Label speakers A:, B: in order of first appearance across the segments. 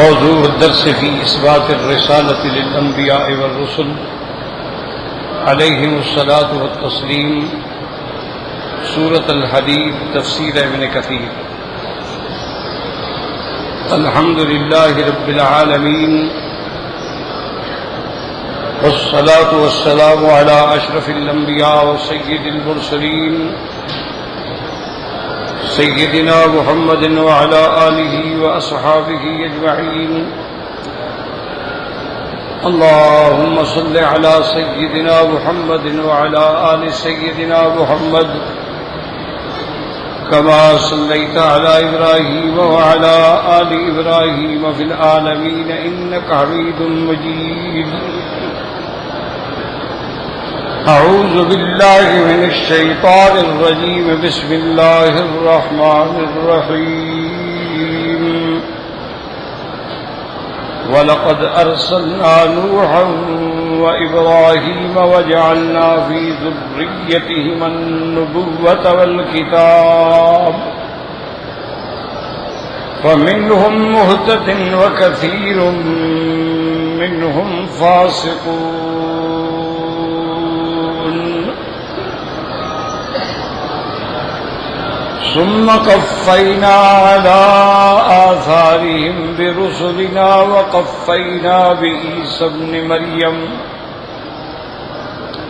A: موضوع الدرس في إثبات الرسالة للأنبياء والرسل عليهم الصلاة والتسليم، سورة الحديد، تفسير ابن كثير۔ الحمد لله رب العالمين، والصلاة والسلام على أشرف الأنبياء وسيد المرسلين سيدنا محمد وعلى آله وأصحابه أجمعين۔ اللهم صل على سيدنا محمد وعلى آل سيدنا محمد كما صليت على إبراهيم وعلى آل إبراهيم في العالمين إنك حميد مجيد۔ أعوذ بالله من الشيطان الرجيم، بسم الله الرحمن الرحيم۔ وَلَقَدْ أَرْسَلْنَا نُوحًا وَإِبْرَاهِيمَ وَجَعَلْنَا فِي ذُرِّيَّتِهِمَا النُّبُوَّةَ وَالْكِتَابَ فَمِنْهُمْ مُهْتَدٍ وَكَثِيرٌ مِّنْهُمْ فَاسِقُونَ۔ ثم قفينا على آثارهم برسلنا وقفينا بعيسى ابن مريم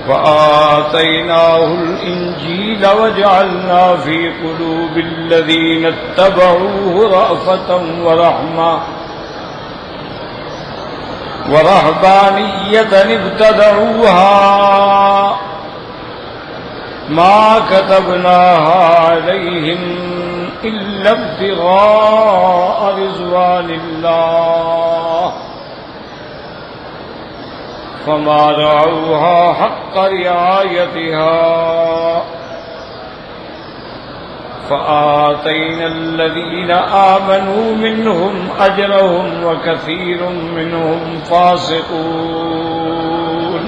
A: وآتيناه الإنجيل وجعلنا في قلوب الذين اتبعوه رأفة ورهبانية ابتدعوها ما كتبناها عليهم إلا ابتغاء رضوان الله فما رعوها حق رعايتها فآتينا الذين آمنوا منهم أجرهم وكثير منهم فاسقون۔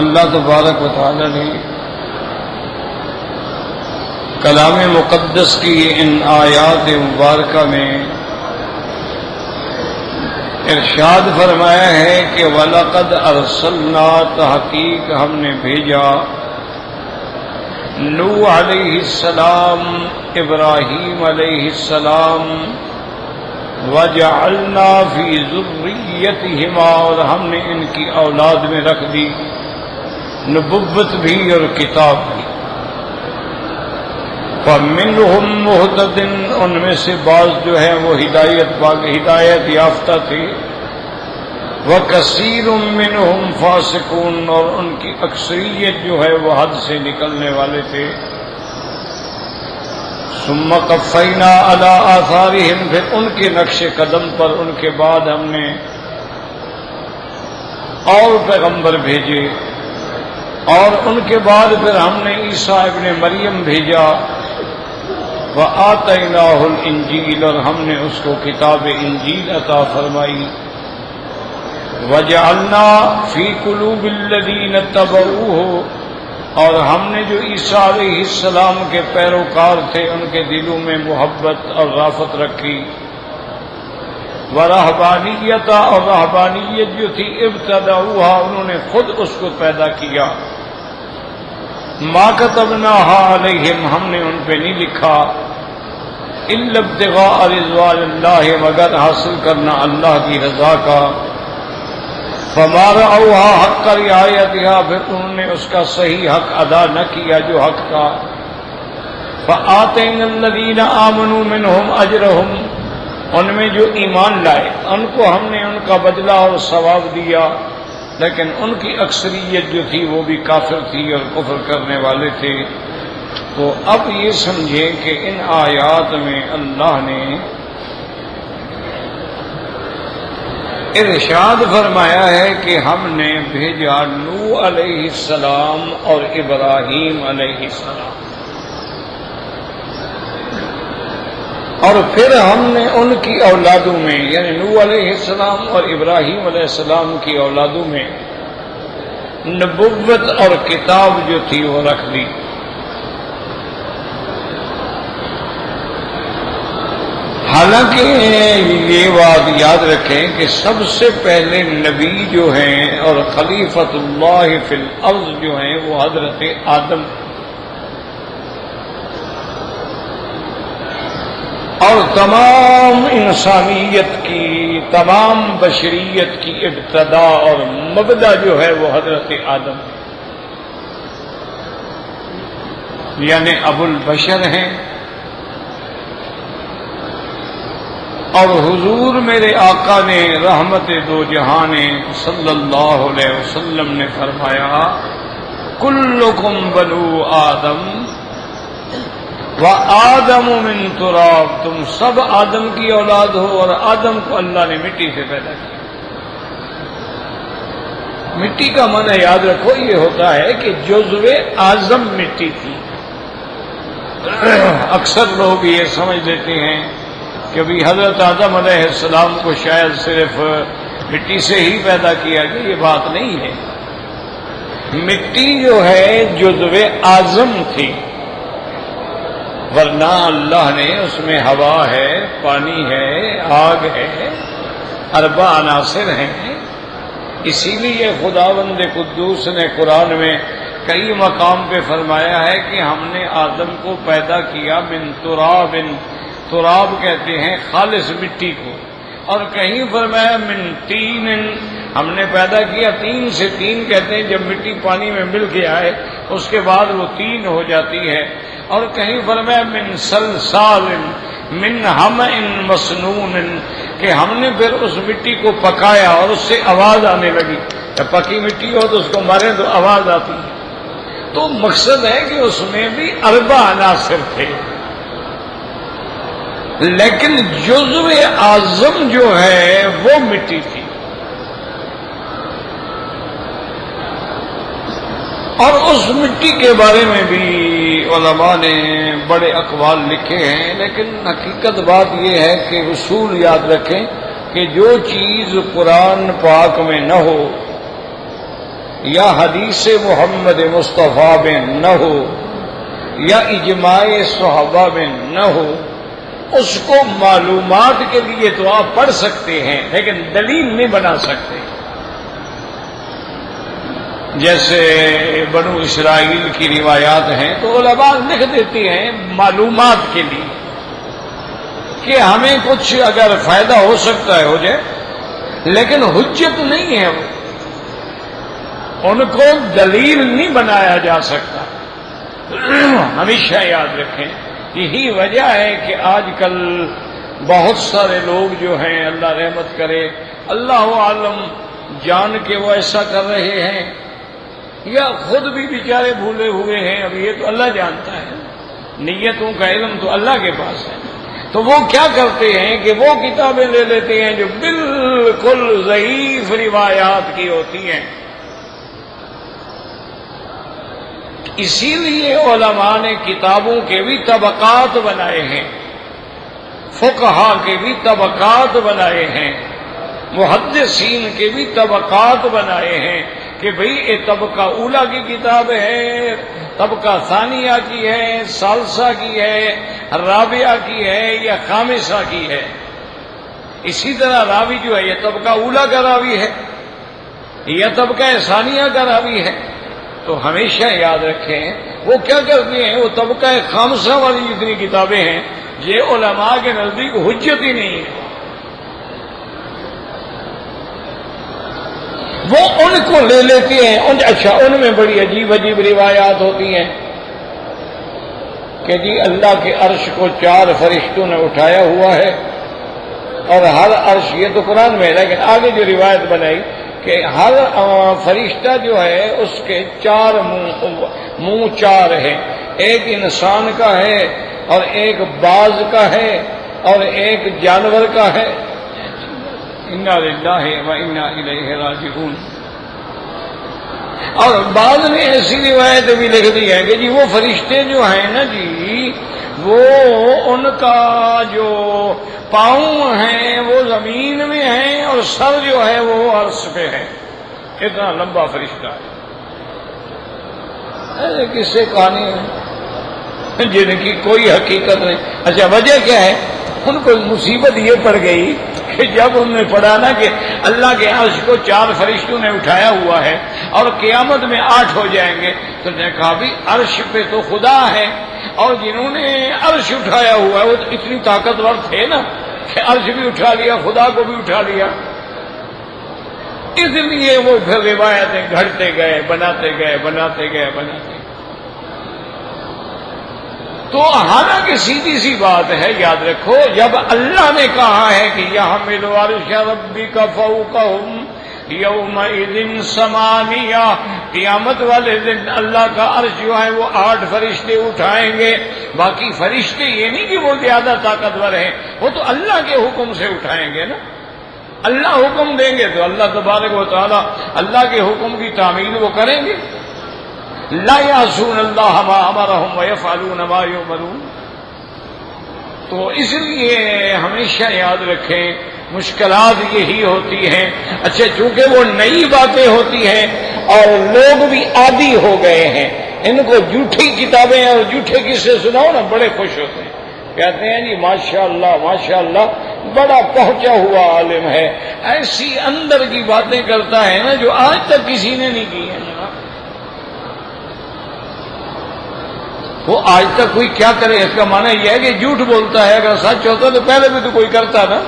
A: اللہ تبارک و تعالی نے کلام مقدس کی ان آیات مبارکہ میں ارشاد فرمایا ہے کہ وَلَقَدْ أَرْسَلْنَا، تحقیق ہم نے بھیجا، نوح علیہ السلام، ابراہیم علیہ السلام، وَجَعَلْنَا فِي ذُرِّيَّتِهِمَا، اور ہم نے ان کی اولاد میں رکھ دی نبوت بھی اور کتاب بھی۔ فَمِنْهُمْ مُهْتَدٍ، ان میں سے بعض جو ہیں وہ ہدایت یافتہ تھے، وَكَثِيرٌ مِّنْهُمْ فَاسِقُونَ، اور ان کی اکثریت جو ہے وہ حد سے نکلنے والے تھے۔ ثُمَّ قَفَّيْنَا عَلَىٰ آثَارِهِمْ، پھر ان کے نقش قدم پر ان کے بعد ہم نے اور پیغمبر بھیجے، اور ان کے بعد پھر ہم نے عیسیٰ ابن مریم بھیجا، وَآتَيْنَاهُ الْإِنْجِيلَ، اور ہم نے اس کو کتاب انجیل عطا فرمائی، وَجَعَلْنَا فِي قُلُوبِ الَّذِينَ اتَّبَعُوهُ، اور ہم نے جو عیسیٰ علیہ السلام کے پیروکار تھے ان کے دلوں میں محبت اور رافت رکھی، وَرَهْبَانِيَّةً، اور رہبانیت جو تھی ابتدعوها، انہوں نے خود اس کو پیدا کیا، ما كتبناها علیہم، ہم نے ان پہ نہیں لکھا، الا ابتغاء رضوان اللہ، مگر حاصل کرنا اللہ کی رضا کا، فما رعوها حق رعایتها، پھر انہوں نے اس کا صحیح حق ادا نہ کیا جو حق تھا، فآتینا الذین آمنوا منہم اجرہم، ان میں جو ایمان لائے ان کو ہم نے ان کا بدلہ اور ثواب دیا، لیکن ان کی اکثریت جو تھی وہ بھی کافر تھی اور کفر کرنے والے تھے۔ تو اب یہ سمجھیں کہ ان آیات میں اللہ نے ارشاد فرمایا ہے کہ ہم نے بھیجا نوح علیہ السلام اور ابراہیم علیہ السلام، اور پھر ہم نے ان کی اولادوں میں، یعنی نوح علیہ السلام اور ابراہیم علیہ السلام کی اولادوں میں نبوت اور کتاب جو تھی وہ رکھ دی۔ حالانکہ یہ بات یاد رکھیں کہ سب سے پہلے نبی جو ہیں اور خلیفۃ اللہ فی الارض جو ہیں وہ حضرت آدم، اور تمام انسانیت کی، تمام بشریت کی ابتدا اور مبدا جو ہے وہ حضرت آدم، یعنی ابو البشر ہیں۔ اور حضور میرے آقا نے رحمت دو جہان صلی اللہ علیہ وسلم نے فرمایا کلکم بنو آدم وآدم من تراب، تم سب آدم کی اولاد ہو اور آدم کو اللہ نے مٹی سے پیدا کیا۔ مٹی کا معنی یاد رکھو یہ ہوتا ہے کہ جزو اعظم مٹی تھی۔ اکثر لوگ یہ سمجھ لیتے ہیں کہ بھی حضرت آدم علیہ السلام کو شاید صرف مٹی سے ہی پیدا کیا گیا، یہ بات نہیں ہے۔ مٹی جو ہے جزو اعظم تھی، ورنہ اللہ نے اس میں ہوا ہے، پانی ہے، آگ ہے، اربع عناصر ہیں۔ اسی لیے خداوند قدوس نے قرآن میں کئی مقام پہ فرمایا ہے کہ ہم نے آدم کو پیدا کیا من تراب، تراب کہتے ہیں خالص مٹی کو، اور کہیں فرمایا من تین، ہم نے پیدا کیا تین سے، تین کہتے ہیں جب مٹی پانی میں مل کے آئے اس کے بعد وہ تین ہو جاتی ہے، اور کہیں فرمایا من صلصال من حمأ مسنون، کہ ہم نے پھر اس مٹی کو پکایا اور اس سے آواز آنے لگی۔ جب پکی مٹی ہو تو اس کو مارے تو آواز آتی ہے۔ تو مقصد ہے کہ اس میں بھی اربع عناصر تھے، لیکن جزو اعظم جو ہے وہ مٹی تھی۔ اور اس مٹی کے بارے میں بھی علماء نے بڑے اقوال لکھے ہیں، لیکن حقیقت بات یہ ہے کہ اصول یاد رکھیں کہ جو چیز قرآن پاک میں نہ ہو یا حدیث محمد مصطفیٰ میں نہ ہو یا اجماع صحابہ میں نہ ہو، اس کو معلومات کے لیے تو آپ پڑھ سکتے ہیں لیکن دلیل نہیں بنا سکتے۔ جیسے بنو اسرائیل کی روایات ہیں تو علماء لکھ دیتی ہیں معلومات کے لیے کہ ہمیں کچھ اگر فائدہ ہو سکتا ہے ہو جائے، لیکن حجت نہیں ہے، وہ ان کو دلیل نہیں بنایا جا سکتا۔ ہمیشہ یاد رکھیں یہی وجہ ہے کہ آج کل بہت سارے لوگ جو ہیں، اللہ رحمت کرے، اللہ عالم جان کے وہ ایسا کر رہے ہیں یا خود بھی بیچارے بھولے ہوئے ہیں، اب یہ تو اللہ جانتا ہے، نیتوں کا علم تو اللہ کے پاس ہے۔ تو وہ کیا کرتے ہیں کہ وہ کتابیں لے لیتے ہیں جو بالکل ضعیف روایات کی ہوتی ہیں۔ اسی لیے علماء نے کتابوں کے بھی طبقات بنائے ہیں، فقہا کے بھی طبقات بنائے ہیں، محدثین کے بھی طبقات بنائے ہیں کہ بھئی یہ طبقہ اولا کی کتاب ہے، طبقہ ثانیہ کی ہے، ثالثہ کی ہے، رابعہ کی ہے یا خامسہ کی ہے۔ اسی طرح راوی جو ہے یہ طبقہ اولا کا راوی ہے یا طبقہ ثانیہ کا راوی ہے۔ تو ہمیشہ یاد رکھیں وہ کیا کرتے ہیں، وہ طبقہ خامسہ والی جتنی کتابیں ہیں یہ علماء کے نزدیک حجت ہی نہیں ہے، وہ ان کو لے لیتے ہیں۔ اچھا ان میں بڑی عجیب عجیب روایات ہوتی ہیں کہ جی اللہ کے عرش کو 4 فرشتوں نے اٹھایا ہوا ہے، اور ہر عرش، یہ تو قرآن میں ہے لیکن آگے جو روایت بنائی کہ ہر فرشتہ جو ہے اس کے 4 منہ 4 ہیں، ایک انسان کا ہے اور ایک باز کا ہے اور ایک جانور کا ہے۔ انا للہ و انا الیہ راجعون۔ اور بعض نے ایسی روایت بھی لکھ دی ہے کہ جی وہ فرشتے جو ہیں نا جی، وہ ان کا جو پاؤں ہیں وہ زمین میں ہیں اور سر جو ہے وہ عرش پہ ہے، اتنا لمبا فرشتہ ہے۔ ایسے قصے کہانی ہیں جن کی کوئی حقیقت نہیں۔ اچھا وجہ کیا ہے ان کو مصیبت یہ پڑ گئی کہ جب انہوں نے پڑھا نا کہ اللہ کے عرش کو 4 فرشتوں نے اٹھایا ہوا ہے اور قیامت میں 8 ہو جائیں گے، تو نے کہا بھی عرش پہ تو خدا ہے، اور جنہوں نے عرش اٹھایا ہوا ہے وہ تو اتنی طاقتور تھے نا کہ عرش بھی اٹھا لیا، خدا کو بھی اٹھا لیا۔ اس لیے وہ پھر روایتیں گھڑتے گئے، بناتے گئے۔ تو حالانکہ سیدھی سی بات ہے، یاد رکھو جب اللہ نے کہا ہے کہ یحمل عرش ربک فوقہم یومئذ ثمانیہ، قیامت والے دن اللہ کا عرش جو ہے وہ 8 فرشتے اٹھائیں گے۔ باقی فرشتے یہ نہیں کہ وہ زیادہ طاقتور ہیں، وہ تو اللہ کے حکم سے اٹھائیں گے نا، اللہ حکم دیں گے تو اللہ تبارک و تعالی اللہ کے حکم کی تعمیل وہ کریں گے۔ لا یعصون اللہ ما امرہم ویفعلون ما یؤمرون۔ تو اس لیے ہمیشہ یاد رکھیں مشکلات یہی ہوتی ہیں۔ اچھا چونکہ وہ نئی باتیں ہوتی ہیں اور لوگ بھی عادی ہو گئے ہیں، ان کو جھوٹی کتابیں اور جھوٹے قصے سناؤ نا بڑے خوش ہوتے ہیں، کہتے ہیں جی ماشاءاللہ بڑا پہنچا ہوا عالم ہے، ایسی اندر کی باتیں کرتا ہے نا جو آج تک کسی نے نہیں کی ہے۔ وہ آج تک کوئی کیا کرے، اس کا معنی یہ ہے کہ جھوٹ بولتا ہے، اگر سچ ہوتا تو پہلے بھی تو کوئی کرتا نا۔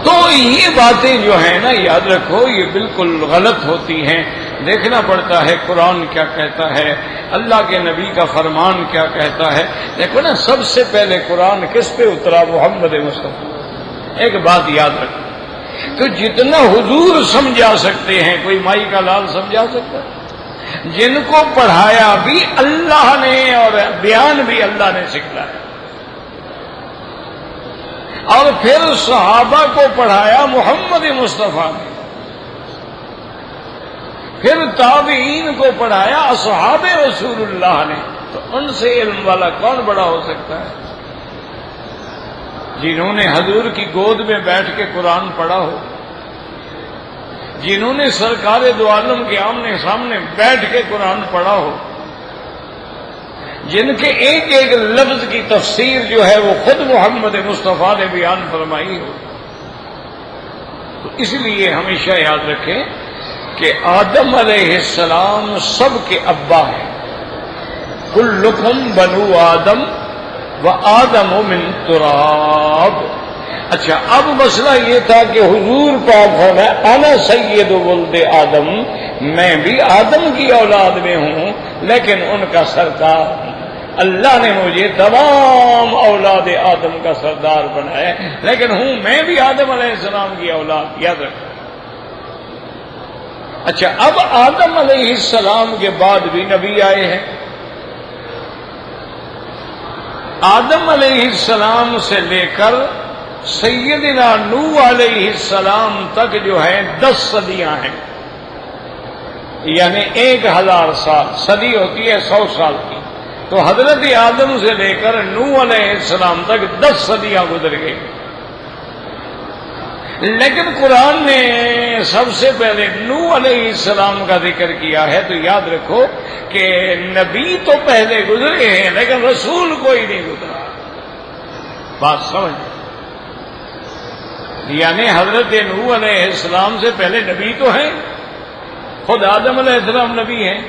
A: تو یہ باتیں جو ہیں نا یاد رکھو یہ بالکل غلط ہوتی ہیں، دیکھنا پڑتا ہے قرآن کیا کہتا ہے، اللہ کے نبی کا فرمان کیا کہتا ہے۔ دیکھو نا سب سے پہلے قرآن کس پہ اترا؟ محمد مصطفیٰ۔ ایک بات یاد رکھو، تو جتنا حضور سمجھا سکتے ہیں کوئی مائی کا لال سمجھا سکتا ہے؟ جن کو پڑھایا بھی اللہ نے اور بیان بھی اللہ نے سکھلایا، اور پھر صحابہ کو پڑھایا محمد مصطفیٰ نے، پھر تابعین کو پڑھایا اصحاب رسول اللہ نے، تو ان سے علم والا کون بڑا ہو سکتا ہے؟ جنہوں نے حضور کی گود میں بیٹھ کے قرآن پڑھا ہو، جنہوں نے سرکار دو عالم کے آمنے سامنے بیٹھ کے قرآن پڑھا ہو، جن کے ایک ایک لفظ کی تفسیر جو ہے وہ خود محمد مصطفیٰ نے بیان فرمائی ہو۔ تو اس لیے ہمیشہ یاد رکھیں کہ آدم علیہ السلام سب کے ابا ہیں، کلکم بنو آدم و آدم من تراب۔ اچھا اب مسئلہ یہ تھا کہ حضور پاک فرمایا انا سید ولد آدم، میں بھی آدم کی اولاد میں ہوں لیکن ان کا سردار ہوں، اللہ نے مجھے تمام اولاد آدم کا سردار بنایا لیکن ہوں میں بھی آدم علیہ السلام کی اولاد، یاد رکھو۔ اچھا اب آدم علیہ السلام کے بعد بھی نبی آئے ہیں، آدم علیہ السلام سے لے کر سیدنا نوح علیہ السلام تک جو ہے 10 صدیاں ہیں، یعنی 1000 سال، صدی ہوتی ہے 100 سال کی، تو حضرت آدم سے لے کر نوح علیہ السلام تک 10 صدیاں گزر گئی۔ لیکن قرآن نے سب سے پہلے نوح علیہ السلام کا ذکر کیا ہے، تو یاد رکھو کہ نبی تو پہلے گزرے ہیں لیکن رسول کوئی نہیں گزرا، بات سمجھ، یعنی حضرت نوح علیہ السلام سے پہلے نبی تو ہیں، خود آدم علیہ السلام نبی ہیں،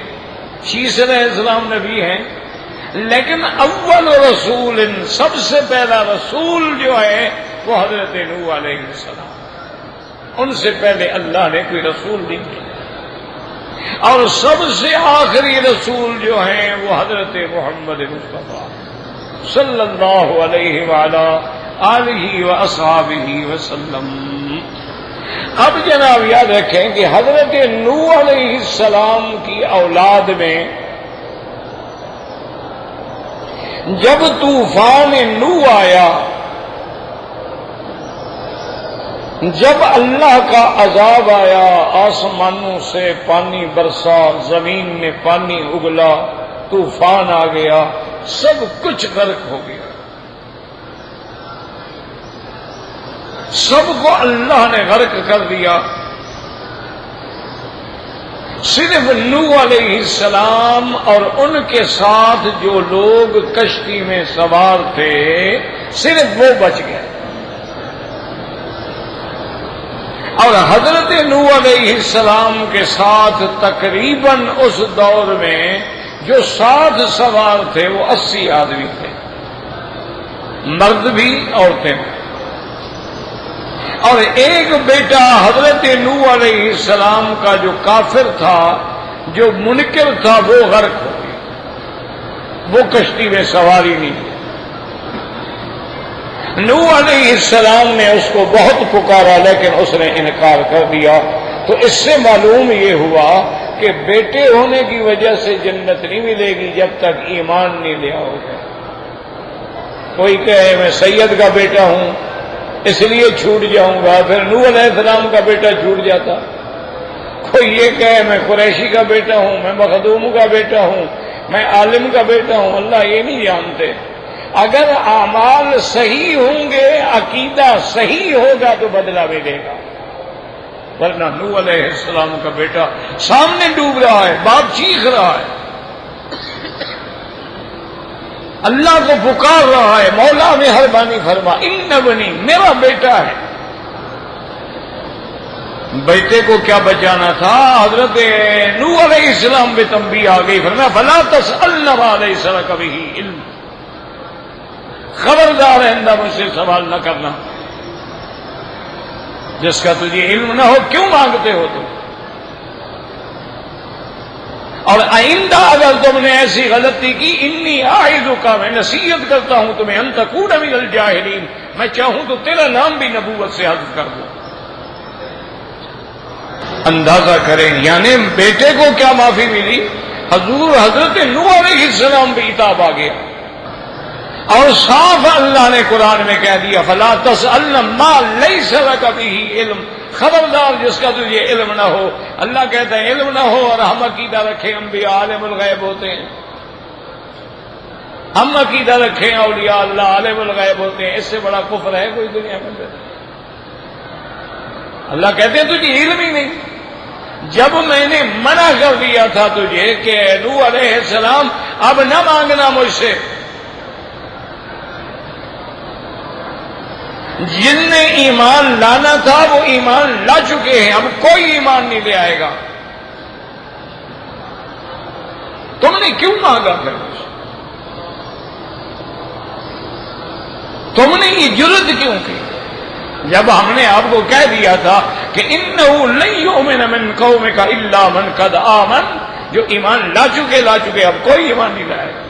A: شیس علیہ السلام نبی ہیں، لیکن اول رسول سب سے پہلا رسول جو ہے وہ حضرت نوح علیہ السلام، ان سے پہلے اللہ نے کوئی رسول نہیں دیا، اور سب سے آخری رسول جو ہیں وہ حضرت محمد مصطفیٰ صلی اللہ علیہ وآلہ آلہ واصحابہ وسلم۔ اب جناب یاد رکھیں کہ حضرت نوح علیہ السلام کی اولاد میں جب طوفان نوح آیا، جب اللہ کا عذاب آیا، آسمانوں سے پانی برسا، زمین میں پانی اگلا، طوفان آ گیا، سب کچھ غرق ہو گیا، سب کو اللہ نے غرق کر دیا۔ صرف نوح علیہ السلام اور ان کے ساتھ جو لوگ کشتی میں سوار تھے صرف وہ بچ گئے، اور حضرت نوح علیہ السلام کے ساتھ تقریباً اس دور میں جو ساتھ سوار تھے وہ 80 آدمی تھے، مرد بھی عورتیں بھی، اور ایک بیٹا حضرت نوح علیہ السلام کا جو کافر تھا، جو منکر تھا، وہ غرق ہو گیا، وہ کشتی میں سواری نہیں کی۔ نوح علیہ السلام نے اس کو بہت پکارا لیکن اس نے انکار کر دیا۔ تو اس سے معلوم یہ ہوا کہ بیٹے ہونے کی وجہ سے جنت نہیں ملے گی جب تک ایمان نہیں لیا ہوگا۔ کوئی کہے میں سید کا بیٹا ہوں اس لیے چھوٹ جاؤں گا، پھر نوح علیہ السلام کا بیٹا چھوٹ جاتا۔ کوئی یہ کہے میں قریشی کا بیٹا ہوں، میں مخدوم کا بیٹا ہوں، میں عالم کا بیٹا ہوں، اللہ یہ نہیں جانتے۔ اگر اعمال صحیح ہوں گے، عقیدہ صحیح ہوگا تو بدلہ ملے گا، ورنہ نوح علیہ السلام کا بیٹا سامنے ڈوب رہا ہے، باپ چیخ رہا ہے، اللہ کو پکار رہا ہے، مولا مہربانی فرما، ان ابنی، میرا بیٹا ہے۔ بیٹے کو کیا بچانا تھا؟ حضرت نوح علیہ السلام پہ تنبیہ آ گئی، فرمایا فلا تسألن ما لیس لک بہ علم، خبردار آئندہ مجھ سے سوال نہ کرنا جس کا تجھے علم نہ ہو، کیوں مانگتے ہو تم؟ اور آئندہ اگر تم نے ایسی غلطی کی، انی اعظک، میں نصیحت کرتا ہوں تمہیں، ان تکون من الجاہلین، میں چاہوں تو تیرا نام بھی نبوت سے حذف کر دوں۔ اندازہ کریں، یعنی بیٹے کو کیا معافی ملی؟ حضرت نوح علیہ السلام بھی عتاب آ گیا، اور صاف اللہ نے قرآن میں کہہ دیا فلا تسألن ما لیس لک بہ علم، خبردار جس کا تجھے علم نہ ہو۔ اللہ کہتا ہے علم نہ ہو اور ہم عقیدہ رکھیں انبیاء عالم الغیب ہوتے ہیں، ہم عقیدہ رکھیں اولیاء اللہ عالم الغیب ہوتے ہیں، اس سے بڑا کفر ہے کوئی دنیا میں؟ اللہ کہتے ہیں تجھے علم ہی نہیں۔ جب میں نے منع کر دیا تھا تجھے کہ نوح علیہ السلام اب نہ مانگنا مجھ سے، جن نے ایمان لانا تھا وہ ایمان لا چکے ہیں، اب کوئی ایمان نہیں لے آئے گا، تم نے کیوں مانگا پھر؟ تم نے یہ جرأت کیوں کی جب ہم نے آپ کو کہہ دیا تھا کہ انہ لن یؤمن من قومک الا من قد آمن، جو ایمان لا چکے اب کوئی ایمان نہیں لائے گا۔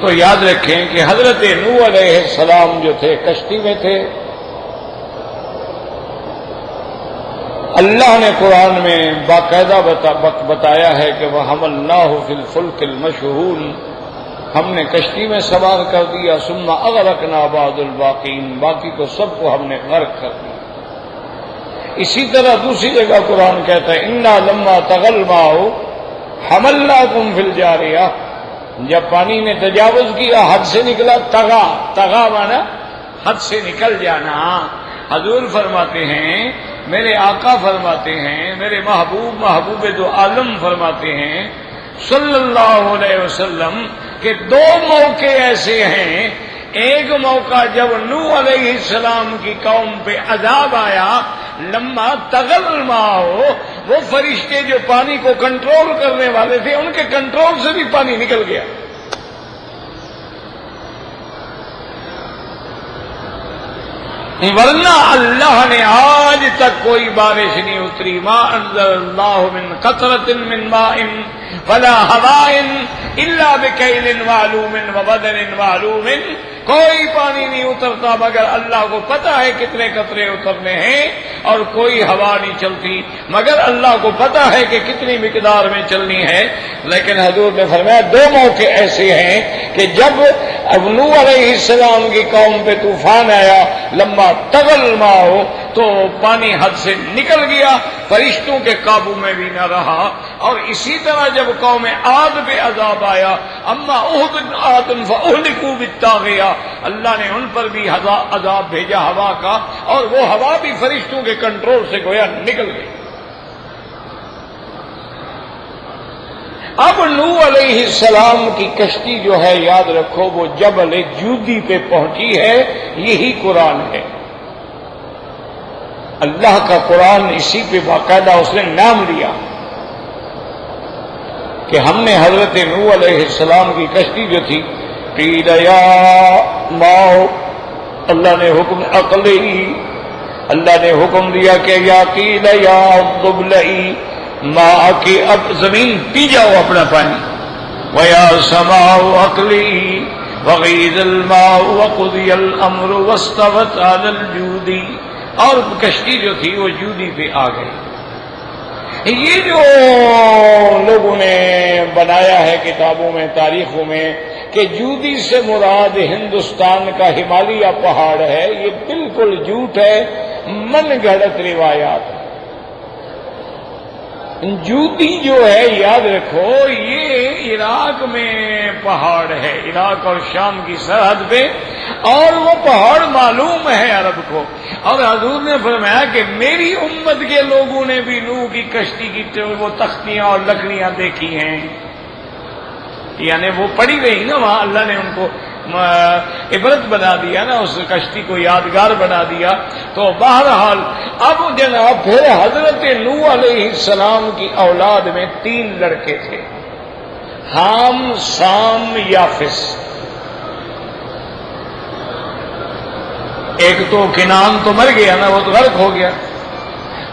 A: تو یاد رکھیں کہ حضرت نوح علیہ السلام جو تھے کشتی میں تھے، اللہ نے قرآن میں باقاعدہ بتایا ہے کہ وَحَمَلْنَاهُ فِي الْفُلْكِ الْمَشْحُونِ، ہم نے کشتی میں سوار کر دیا، ثم اغرقنا بعد الباقین، باقی کو سب کو ہم نے غرق کر دیا۔ اسی طرح دوسری جگہ قرآن کہتا ہے انا لما طغى الماء حملناكم في الجاریہ، جب پانی نے تجاوز کیا، حد سے نکلا، تغا مانا حد سے نکل جانا۔ حضور فرماتے ہیں، میرے آقا فرماتے ہیں، میرے محبوب دو عالم فرماتے ہیں صلی اللہ علیہ وسلم کہ دو موقع ایسے ہیں، ایک موقع جب نوح علیہ السلام کی قوم پہ عذاب آیا، لما طغى الماء، وہ فرشتے جو پانی کو کنٹرول کرنے والے تھے ان کے کنٹرول سے بھی پانی نکل گیا۔ ورنہ اللہ نے آج تک کوئی بارش نہیں اتری، ما انزل اللہ من قطرۃ من ماء فلا ہواء الا بکیل معلوم وبدن معلوم، کوئی پانی نہیں اترتا مگر اللہ کو پتا ہے کتنے قطرے اترنے ہیں، اور کوئی ہوا نہیں چلتی مگر اللہ کو پتا ہے کہ کتنی مقدار میں چلنی ہے۔ لیکن حضور نے فرمایا دو موقع ایسے ہیں کہ جب اب نوح علیہ السلام کی قوم پہ طوفان آیا، لما تغل ماء، تو پانی حد سے نکل گیا، فرشتوں کے قابو میں بھی نہ رہا۔ اور اسی طرح جب قوم عاد پہ عذاب آیا، اما عاد فاہلکوا بالطاغیہ، اللہ نے ان پر بھی عذاب بھیجا ہوا کا، اور وہ ہوا بھی فرشتوں کے کنٹرول سے گویا نکل گئی۔ اب نوح علیہ السلام کی کشتی جو ہے، یاد رکھو، وہ جبل جودی پہ پہنچی ہے، یہی قرآن ہے، اللہ کا قرآن، اسی پہ باقاعدہ اس نے نام لیا کہ ہم نے حضرت نوح علیہ السلام کی کشتی جو تھی، قیل یا ماء، اللہ نے حکم عقلی، اللہ نے حکم دیا کہ یا قیل یا ابلعی ماء، کی اب زمین پی جاؤ اپنا پانی، ویا سماء اقلعی وغیض الماء وقضی الامر واستوت علی الجود، اور کشتی جو تھی وہ جودی پہ آ گئی۔ یہ جو لوگوں نے بنایا ہے کتابوں میں، تاریخوں میں، کہ جودی سے مراد ہندوستان کا ہمالیہ پہاڑ ہے، یہ بالکل جھوٹ ہے، من گھڑت روایات۔ جودی جو ہے، یاد رکھو، یہ عراق میں پہاڑ ہے، عراق اور شام کی سرحد پہ، اور وہ پہاڑ معلوم ہے عرب کو۔ اور حضور نے فرمایا کہ میری امت کے لوگوں نے بھی نوح کی کشتی کی وہ تختیاں اور لکڑیاں دیکھی ہیں، یعنی وہ پڑی رہی نا وہاں، اللہ نے ان کو عبرت بنا دیا نا، اس کشتی کو یادگار بنا دیا۔ تو بہرحال اب جناب پھر حضرت نوح علیہ السلام کی اولاد میں 3 لڑکے تھے، حام، سام، یافس۔ ایک تو کنعان تو مر گیا نا، وہ تو غرق ہو گیا،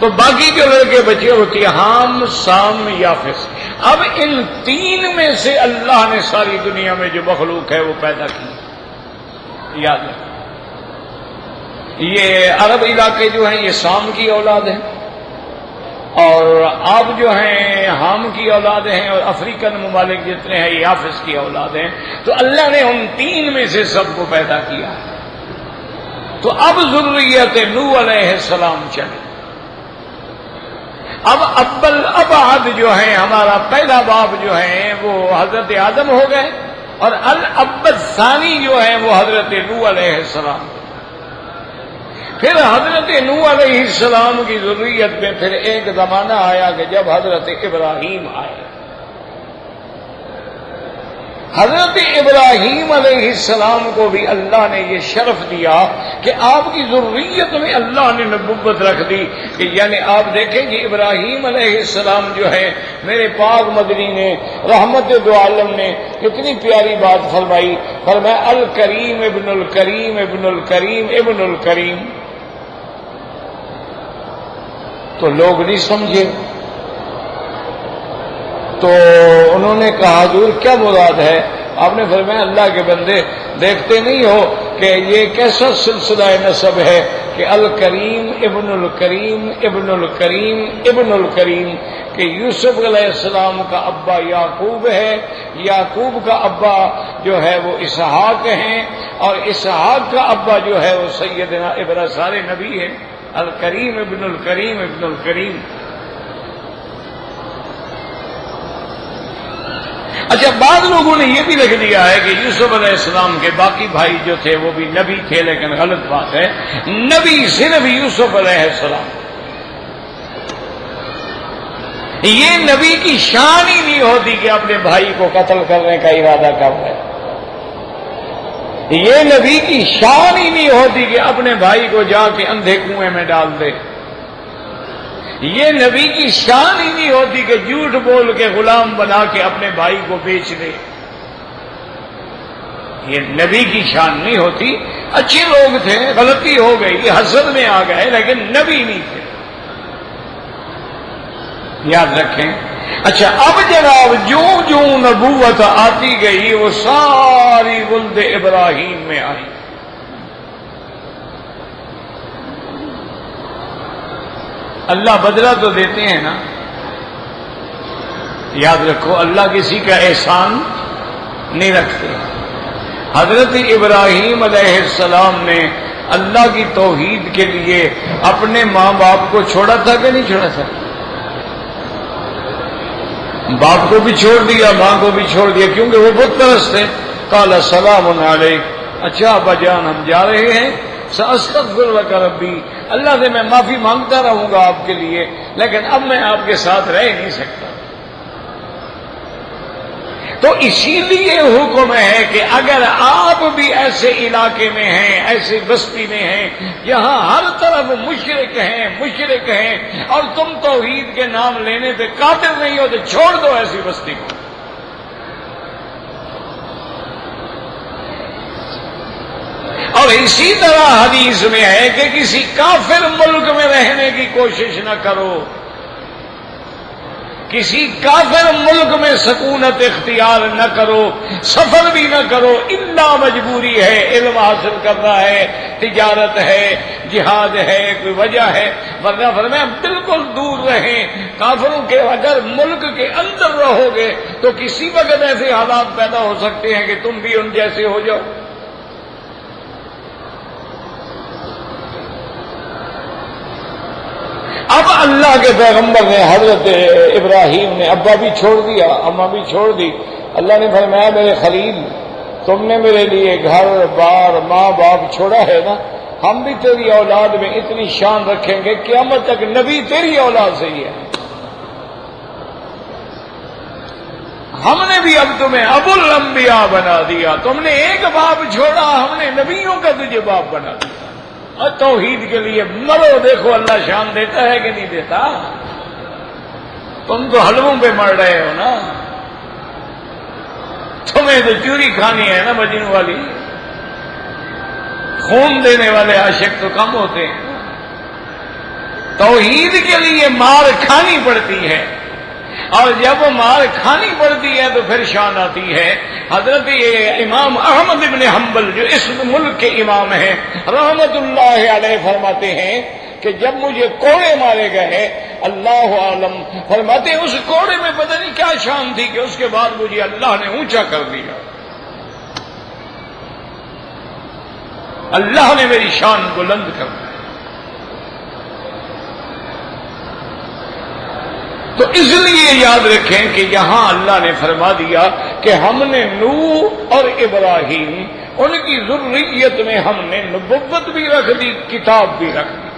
A: تو باقی جو لڑکے بچے ہوتی ہیں حام، سام، یافس۔ اب ان 3 میں سے اللہ نے ساری دنیا میں جو مخلوق ہے وہ پیدا کی، یاد رکھیں۔ یہ عرب علاقے جو ہیں یہ سام کی اولاد ہیں، اور آپ جو ہیں حام کی اولاد ہیں، اور افریقن ممالک جتنے ہیں یہ یافس کی اولاد ہیں۔ تو اللہ نے ان 3 میں سے سب کو پیدا کیا۔ تو اب ذریت نوح علیہ السلام چلے۔ اب ابعد جو ہے ہمارا پہلا باپ جو ہے وہ حضرت آدم ہو گئے، اور الابد ثانی جو ہے وہ حضرت نوح علیہ السلام۔ پھر حضرت نوح علیہ السلام کی ذریت میں پھر ایک زمانہ آیا کہ جب حضرت ابراہیم آئے۔ حضرت ابراہیم علیہ السلام کو بھی اللہ نے یہ شرف دیا کہ آپ کی ذریت میں اللہ نے نبوت رکھ دی، کہ یعنی آپ دیکھیں کہ ابراہیم علیہ السلام جو ہے، میرے پاک مدنی نے رحمت دو عالم نے اتنی پیاری بات فرمائی، فرمایا الکریم ابن الکریم ابن الکریم ابن الکریم۔ تو لوگ نہیں سمجھے، تو انہوں نے کہا حضور کیا مراد ہے؟ آپ نے فرمایا اللہ کے بندے دیکھتے نہیں ہو کہ یہ کیسا سلسلہ نسب ہے کہ الکریم ابن الکریم ابن الکریم ابن الکریم، کہ یوسف علیہ السلام کا ابا یعقوب ہے، یعقوب کا ابا جو ہے وہ اسحاق ہیں، اور اسحاق کا ابا جو ہے وہ سیدنا ابراہیم، سارے نبی ہیں، الکریم ابن الکریم ابن الکریم۔ اچھا، بعض لوگوں نے یہ بھی لکھ دیا ہے کہ یوسف علیہ السلام کے باقی بھائی جو تھے وہ بھی نبی تھے، لیکن غلط بات ہے، نبی صرف یوسف علیہ السلام۔ یہ نبی کی شان ہی نہیں ہوتی کہ اپنے بھائی کو قتل کرنے کا ارادہ کر رہے، یہ نبی کی شان ہی نہیں ہوتی کہ اپنے بھائی کو جا کے اندھے کنویں میں ڈال دے، یہ نبی کی شان ہی نہیں ہوتی کہ جھوٹ بول کے غلام بنا کے اپنے بھائی کو بیچ دے، یہ نبی کی شان نہیں ہوتی۔ اچھے لوگ تھے، غلطی ہو گئی، حسد میں آ گئے، لیکن نبی نہیں تھے، یاد رکھیں۔ اچھا، اب جناب جو جو نبوت آتی گئی وہ ساری ولد ابراہیم میں آئی۔ اللہ بدلہ تو دیتے ہیں نا، یاد رکھو اللہ کسی کا احسان نہیں رکھتے۔ حضرت ابراہیم علیہ السلام نے اللہ کی توحید کے لیے اپنے ماں باپ کو چھوڑا تھا کہ نہیں چھوڑا تھا؟ باپ کو بھی چھوڑ دیا، ماں کو بھی چھوڑ دیا، کیونکہ وہ بت پرست تھے۔ قال سلام علیک، اچھا ابا جان ہم جا رہے ہیں، ساستغفر لک ربی، اللہ سے میں معافی مانگتا رہوں گا آپ کے لیے، لیکن اب میں آپ کے ساتھ رہ نہیں سکتا۔ تو اسی لیے حکم ہے کہ اگر آپ بھی ایسے علاقے میں ہیں، ایسی بستی میں ہیں جہاں ہر طرف مشرک ہیں اور تم توحید کے نام لینے پہ قادر نہیں ہو، تو چھوڑ دو ایسی بستی کو۔ اور اسی طرح حدیث میں ہے کہ کسی کافر ملک میں رہنے کی کوشش نہ کرو، کسی کافر ملک میں سکونت اختیار نہ کرو، سفر بھی نہ کرو، الا مجبوری ہے، علم حاصل کرنا ہے، تجارت ہے، جہاد ہے، کوئی وجہ ہے، ورنہ فرمایا بالکل دور رہیں کافروں کے۔ اگر ملک کے اندر رہو گے تو کسی وقت ایسے حالات پیدا ہو سکتے ہیں کہ تم بھی ان جیسے ہو جاؤ۔ اب اللہ کے پیغمبر نے، حضرت ابراہیم نے ابا بھی چھوڑ دیا، اماں بھی چھوڑ دی۔ اللہ نے فرمایا میرے خلیل، تم نے میرے لیے گھر بار ماں باپ چھوڑا ہے نا، ہم بھی تیری اولاد میں اتنی شان رکھیں گے قیامت تک نبی تیری اولاد سے ہی ہے۔ ہم نے بھی اب تمہیں ابو الانبیاء بنا دیا، تم نے ایک باپ چھوڑا، ہم نے نبیوں کا تجھے باپ بنا دیا۔ اور توحید کے لیے مرو، دیکھو اللہ شان دیتا ہے کہ نہیں دیتا؟ تم تو حلووں پہ مر رہے ہو نا، تمہیں تو چوری کھانی ہے نا مجنوں والی، خون دینے والے عاشق تو کم ہوتے ہیں۔ توحید کے لیے مار کھانی پڑتی ہے، اور جب مار کھانی پڑتی ہے تو پھر شان آتی ہے۔ حضرت امام احمد بن حنبل جو اس ملک کے امام ہیں رحمت اللہ علیہ فرماتے ہیں کہ جب مجھے کوڑے مارے گئے، اللہ عالم، فرماتے ہیں اس کوڑے میں پتہ نہیں کیا شان تھی کہ اس کے بعد مجھے اللہ نے اونچا کر دیا، اللہ نے میری شان بلند کر دی۔ تو اس لیے یاد رکھیں کہ یہاں اللہ نے فرما دیا کہ ہم نے نوح اور ابراہیم، ان کی ذریت میں ہم نے نبوت بھی رکھ دی، کتاب بھی رکھ دی۔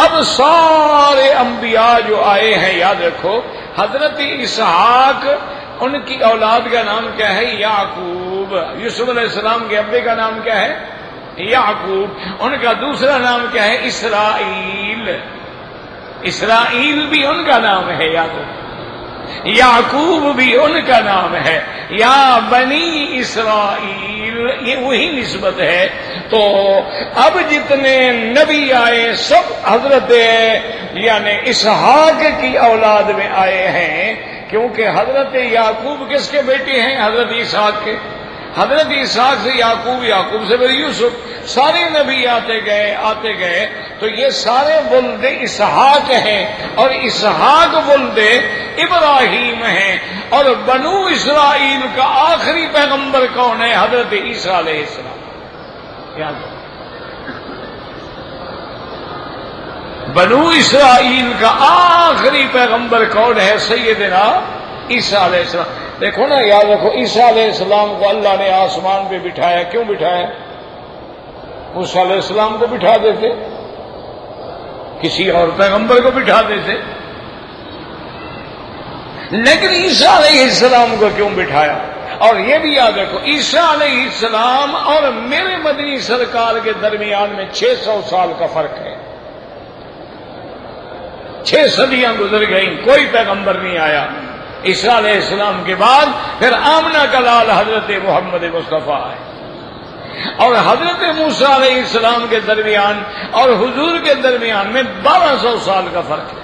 A: اب سارے انبیاء جو آئے ہیں یاد رکھو، حضرت اسحاق ان کی اولاد کا نام کیا ہے؟ یعقوب۔ یوسف علیہ السلام کے ابے کا نام کیا ہے؟ یعقوب۔ ان کا دوسرا نام کیا ہے؟ اسرائیل۔ اسرائیل بھی ان کا نام ہے، یاد رکھو، یعقوب بھی ان کا نام ہے، یا بنی اسرائیل، یہ وہی نسبت ہے۔ تو اب جتنے نبی آئے سب حضرت یعنی اسحاق کی اولاد میں آئے ہیں، کیونکہ حضرت یعقوب کس کے بیٹے ہیں؟ حضرت اسحاق کے۔ حضرت اسحاق سے یعقوب، یعقوب سے پھر یوسف، سارے نبی آتے گئے تو یہ سارے ولد اسحاق ہیں، اور اسحاق ولد ابراہیم ہیں۔ اور بنو اسرائیل کا آخری پیغمبر کون ہے؟ حضرت عیسیٰ علیہ السلام۔ یاد رکھو، بنو اسرائیل کا آخری پیغمبر کون ہے؟ سیدنا عیسیٰ علیہ السلام۔ دیکھو نا، یاد رکھو، عیسیٰ علیہ السلام کو اللہ نے آسمان پہ بٹھایا، کیوں بٹھایا؟ موسیٰ علیہ السلام کو بٹھا دیتے، کسی اور پیغمبر کو بٹھا دیتے، لیکن عیسیٰ علیہ السلام کو کیوں بٹھایا؟ اور یہ بھی یاد رکھو، عیسیٰ علیہ السلام اور میرے مدنی سرکار کے درمیان میں 600 سال کا فرق ہے، 6 صدیاں گزر گئیں، کوئی پیغمبر نہیں آیا۔ عیسیٰ علیہ السلام کے بعد پھر آمنہ کا لال حضرت محمد مصطفیٰ ہے، اور حضرت موسیٰ علیہ السلام کے درمیان اور حضور کے درمیان میں 1200 سال کا فرق ہے۔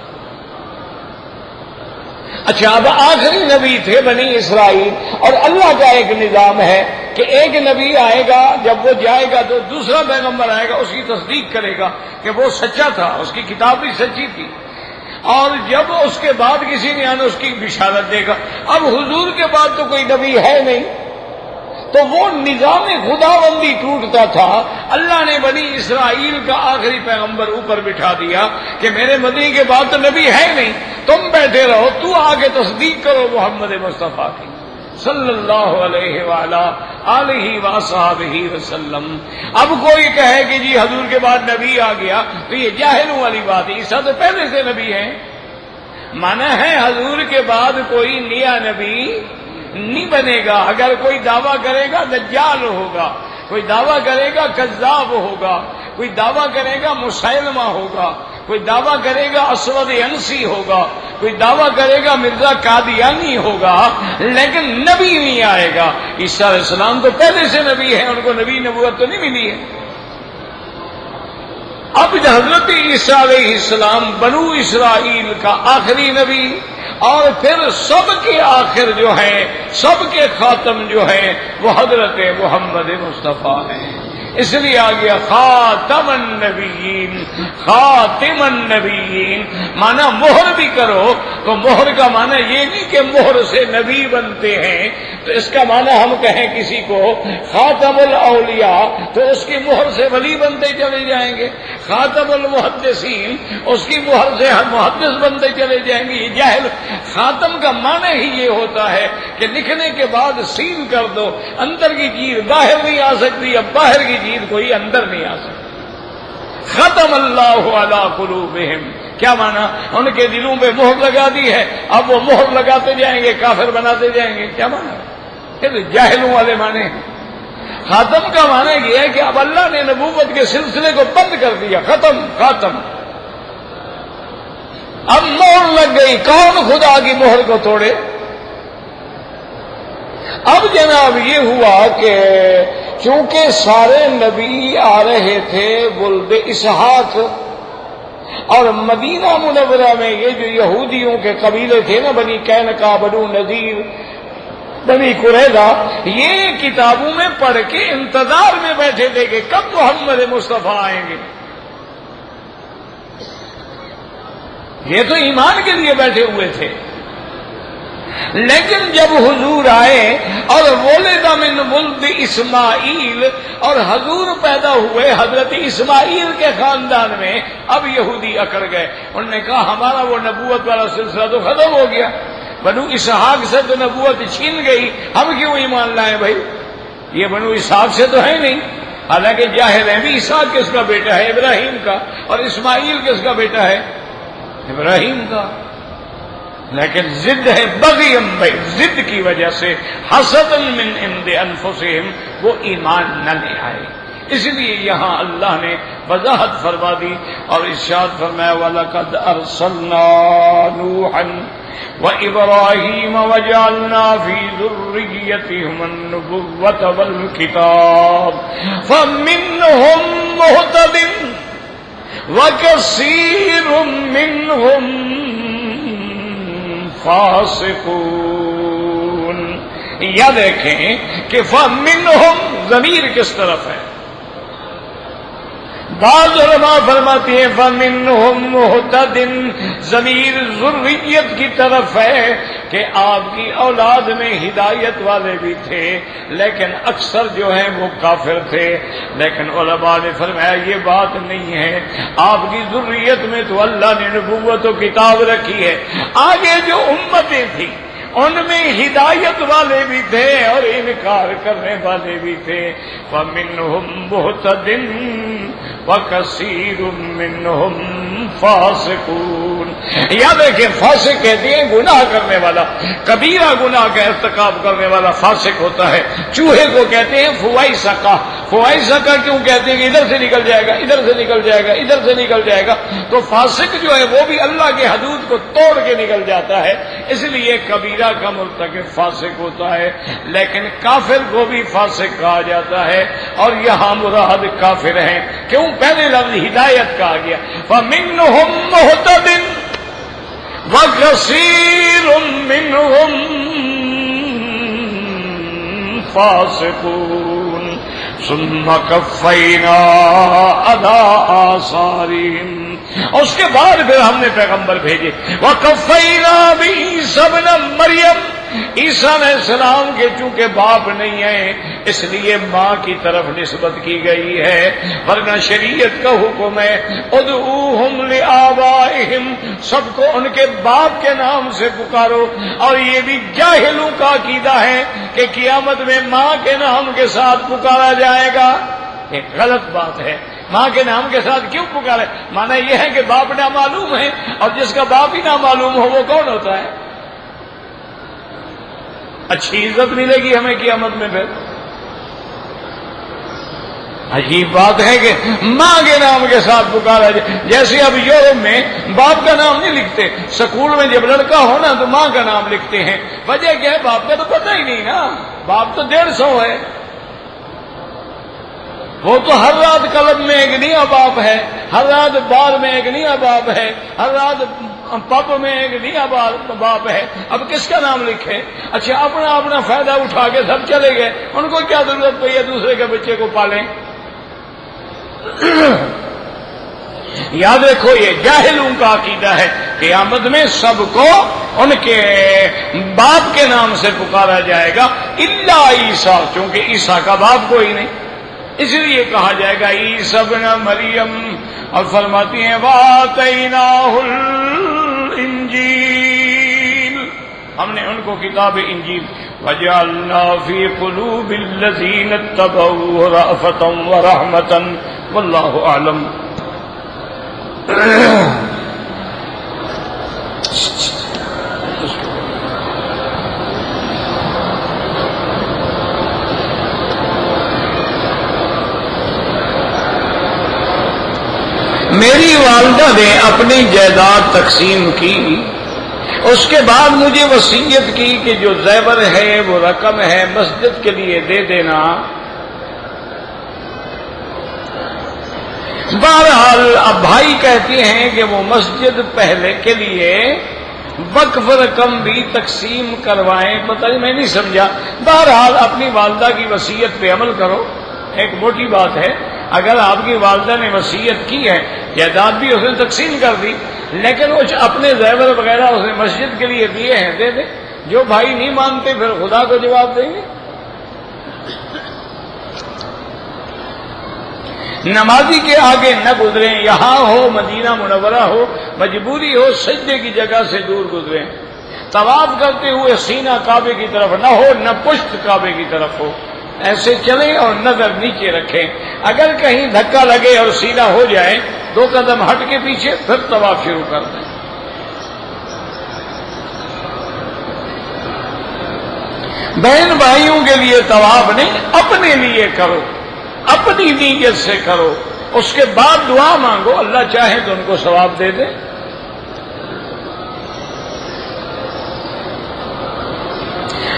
A: اچھا، اب آخری نبی تھے بنی اسرائیل، اور اللہ کا ایک نظام ہے کہ ایک نبی آئے گا، جب وہ جائے گا تو دوسرا پیغمبر آئے گا، اس کی تصدیق کرے گا کہ وہ سچا تھا، اس کی کتاب بھی سچی تھی، اور جب اس کے بعد کسی نے آنا اس کی بشارت دے گا۔ اب حضور کے بعد تو کوئی نبی ہے نہیں، تو وہ نظام خداوندی ٹوٹتا تھا. اللہ نے بنی اسرائیل کا آخری پیغمبر اوپر بٹھا دیا کہ میرے مدنی کے بعد تو نبی ہے نہیں, تم بیٹھے رہو, تو آگے تصدیق کرو محمد مصطفیٰ کی صلی اللہ علیہ وآلہ آلہ وصحبہ وسلم. اب کوئی کہے کہ جی حضور کے بعد نبی آ گیا تو یہ جاہلوں والی بات ہے. عیسیٰ تو پہلے سے نبی ہے. مانا ہے حضور کے بعد کوئی نیا نبی نہیں بنے گا. اگر کوئی دعویٰ کرے گا دجال ہوگا, کوئی دعویٰ کرے گا کذاب ہوگا, کوئی دعویٰ کرے گا مسیلمہ ہوگا, کوئی دعویٰ کرے گا اسود انسی ہوگا, کوئی دعویٰ کرے گا مرزا قادیانی ہوگا, لیکن نبی نہیں آئے گا. عیسیٰ علیہ السلام تو پہلے سے نبی ہے, ان کو نبی نبوت تو نہیں ملی ہے. اب حضرت عیسیٰ علیہ السلام بنو اسرائیل کا آخری نبی, اور پھر سب کے آخر جو ہیں, سب کے خاتم جو ہیں وہ حضرت محمد مصطفیٰ ہیں. اس لیے آ گیا خاتم النبیین, خاتم النبیین. مانا مہر بھی کرو تو مہر کا مانا یہ نہیں کہ مہر سے نبی بنتے ہیں, تو اس کا مانا ہم کہیں کسی کو خاتم الاولیاء تو اس کی مہر سے ولی بنتے چلے جائیں گے, خاتم المحدثین اس کی مہر سے محدث بنتے چلے جائیں گے. یہ جاہل. خاتم کا معنی ہی یہ ہوتا ہے کہ لکھنے کے بعد سیل کر دو, اندر کی چیز باہر نہیں آ سکتی, اب باہر کی چیز کوئی اندر نہیں آ سکتی. ختم اللہ علی قلوبہم, کیا مانا؟ ان کے دلوں پہ مہر لگا دی ہے, اب وہ مہر لگاتے جائیں گے, کافر بناتے جائیں گے. کیا مانا؟ پھر جاہلوں والے معنی ہیں. خاتم کا معنی یہ ہے کہ اب اللہ نے نبوت کے سلسلے کو بند کر دیا. ختم, خاتم. اب مہر لگ گئی, کون خدا کی مہر کو توڑے؟ اب جناب یہ ہوا کہ چونکہ سارے نبی آ رہے تھے ولد اسحاق, اور مدینہ منورہ میں یہ جو یہودیوں کے قبیلے تھے نا, بنی قینقاع, بنو نذیر, بنی قریظہ, یہ کتابوں میں پڑھ کے انتظار میں بیٹھے تھے کہ کب محمد مصطفیٰ آئیں گے. یہ تو ایمان کے لیے بیٹھے ہوئے تھے. لیکن جب حضور آئے اور ولد من ولد اسماعیل, اور حضور پیدا ہوئے حضرت اسماعیل کے خاندان میں, اب یہودی اکڑ گئے. انہوں نے کہا ہمارا وہ نبوت والا سلسلہ تو ختم ہو گیا, بنو اسحاق سے تو نبوت چھین گئی, ہم کیوں ایمان لائیں بھائی؟ یہ بنو اسحاق سے تو ہے نہیں. حالانکہ ظاہر ہے بھی اسحاق کس کا بیٹا ہے؟ ابراہیم کا. اور اسماعیل کس کا بیٹا ہے؟ ابراہیم کا. لیکن ضد ہے, بغیم بھائی, ضد کی وجہ سے حسدا من عند انفسہم وہ ایمان نہ لے آئے. اس لیے یہاں اللہ نے وضاحت فرما دی اور ارشاد فرمایا وَلَقَدْ أَرْسَلْنَا نُوحًا وَإِبْرَاهِيمَ وَجَعَلْنَا فِي ذُرِّيَّتِهِمَا النُّبُوَّةَ وَالْكِتَابَ فَمِنْهُمْ مُهْتَدٍ وَكَثِيرٌ مِّنْهُمْ فاسقون. یا دیکھیں کہ فَمِنْهُمْ ضمیر کس طرف ہے؟ بعض علماء فرماتے ہیں فَمِنْهُمْ مُهْتَدٍ ضمیر ذریت کی طرف ہے کہ آپ کی اولاد میں ہدایت والے بھی تھے, لیکن اکثر جو ہیں وہ کافر تھے. لیکن علماء نے فرمایا یہ بات نہیں ہے, آپ کی ذریت میں تو اللہ نے نبوت و کتاب رکھی ہے. آگے جو امتیں تھیں ان میں ہدایت والے بھی تھے اور انکار کرنے والے بھی تھے. فَمِنْهُمْ مُهْتَدٍ وَكَثِيرٌ مِّنْهُمْ فَاسِقُونَ. یا دیکھیں فاسق کہتے ہیں گناہ کرنے والا, کبیرہ گناہ کا ارتکاب کرنے والا فاسق ہوتا ہے. چوہے کو کہتے ہیں فوائسقہ. فوائسقہ کیوں کہتے ہیں کہ ادھر سے نکل جائے گا, ادھر سے نکل جائے گا, ادھر سے نکل جائے گا. تو فاسق جو ہے وہ بھی اللہ کے حدود کو توڑ کے نکل جاتا ہے. اس لیے کبیرہ کا مرتکب فاسق ہوتا ہے, لیکن کافر کو بھی فاسق کہا جاتا ہے. اور یہاں مراد کافر ہیں. کیوں؟ پہلے لفظ ہدایت کہا گیا. فَمِنْهُمْ مُهْتَدٍ وَكَثِيرٌ مِّنْهُمْ فَاسِقُونَ ثُمَّ قَفَّيْنَا عَلَىٰ آثَارِهِمْ. اس کے بعد پھر ہم نے پیغمبر بھیجے. وَقَفَّيْنَا بِعِيسَىٰ ابْنِ مَرْيَمَ عیسیٰ علیہ السلام کے چونکہ باپ نہیں ہے اس لیے ماں کی طرف نسبت کی گئی ہے، ورنہ شریعت کا حکم ہے ادعوہم لآبائہم، سب کو ان کے باپ کے نام سے پکارو۔ اور یہ بھی جاہلوں کا عقیدہ ہے کہ قیامت میں ماں کے نام کے ساتھ پکارا جائے گا، ایک غلط بات ہے۔ ماں کے نام کے ساتھ کیوں پکارے؟ معنی یہ ہے کہ باپ نامعلوم ہے، اور جس کا باپ ہی نامعلوم ہو وہ کون ہوتا ہے؟ اچھی عزت ملے گی ہمیں قیامت میں پھر؟ عجیب بات ہے کہ ماں کے نام کے ساتھ پکارا جائے، جیسے اب یورپ میں باپ کا نام نہیں لکھتے، سکول میں جب لڑکا ہو نا تو ماں کا نام لکھتے ہیں۔ وجہ کیا ہے؟ باپ کا تو پتہ ہی نہیں نا، باپ تو 150 ہے، وہ تو ہر رات کلب میں ایک نیا باپ ہے، ہر رات بار میں ایک نیا باپ ہے، ہر رات پب میں ایک نیا باپ ہے۔ اب کس کا نام لکھے؟ اچھا اپنا اپنا فائدہ اٹھا کے سب چلے گئے، ان کو کیا ضرورت پڑی ہے دوسرے کے بچے کو پالیں؟ یاد رکھو یہ جاہلوں کا عقیدہ ہے، قیامت میں سب کو ان کے باپ کے نام سے پکارا جائے گا الا عیسیٰ، چونکہ عیسیٰ کا باپ کوئی نہیں، اس لیے کہا جائے گا عیسیٰ ابن مریم۔ اور فرماتی ہیں وَآتَيْنَاهُ الْإِنْجِيلَ، ہم نے ان کو کتاب انجیل وَجَعَلْنَا فِي قُلُوبِ الَّذِينَ اتَّبَعُوهُ رَأْفَةً وَرَحْمَةً وَاللَّهُ أَعْلَمُ۔ میری والدہ نے اپنی جائیداد تقسیم کی، اس کے بعد مجھے وصیت کی کہ جو زیور ہے وہ رقم ہے مسجد کے لیے دے دینا۔ بہرحال اب بھائی کہتے ہیں کہ وہ مسجد پہلے کے لیے وقف رقم بھی تقسیم کروائیں، پتہ نہیں میں نہیں سمجھا۔ بہرحال اپنی والدہ کی وصیت پہ عمل کرو، ایک موٹی بات ہے۔ اگر آپ کی والدہ نے وصیت کی ہے، جائیداد بھی اس نے تقسیم کر دی، لیکن وہ اپنے زیور وغیرہ اس نے مسجد کے لیے دیے ہیں، دے دے۔ جو بھائی نہیں مانتے پھر خدا کو جواب دیں گے۔ نمازی کے آگے نہ گزریں، یہاں ہو مدینہ منورہ ہو، مجبوری ہو سجدے کی جگہ سے دور گزریں۔ طواف کرتے ہوئے سینہ کعبے کی طرف نہ ہو، نہ پشت کعبے کی طرف ہو، ایسے چلیں اور نظر نیچے رکھیں۔ اگر کہیں دھکا لگے اور سینہ ہو جائے 2 قدم ہٹ کے پیچھے، پھر طواف شروع کر دیں۔ بہن بھائیوں کے لیے طواف نہیں، اپنے لیے کرو، اپنی نیت سے کرو، اس کے بعد دعا مانگو، اللہ چاہے تو ان کو ثواب دے دے۔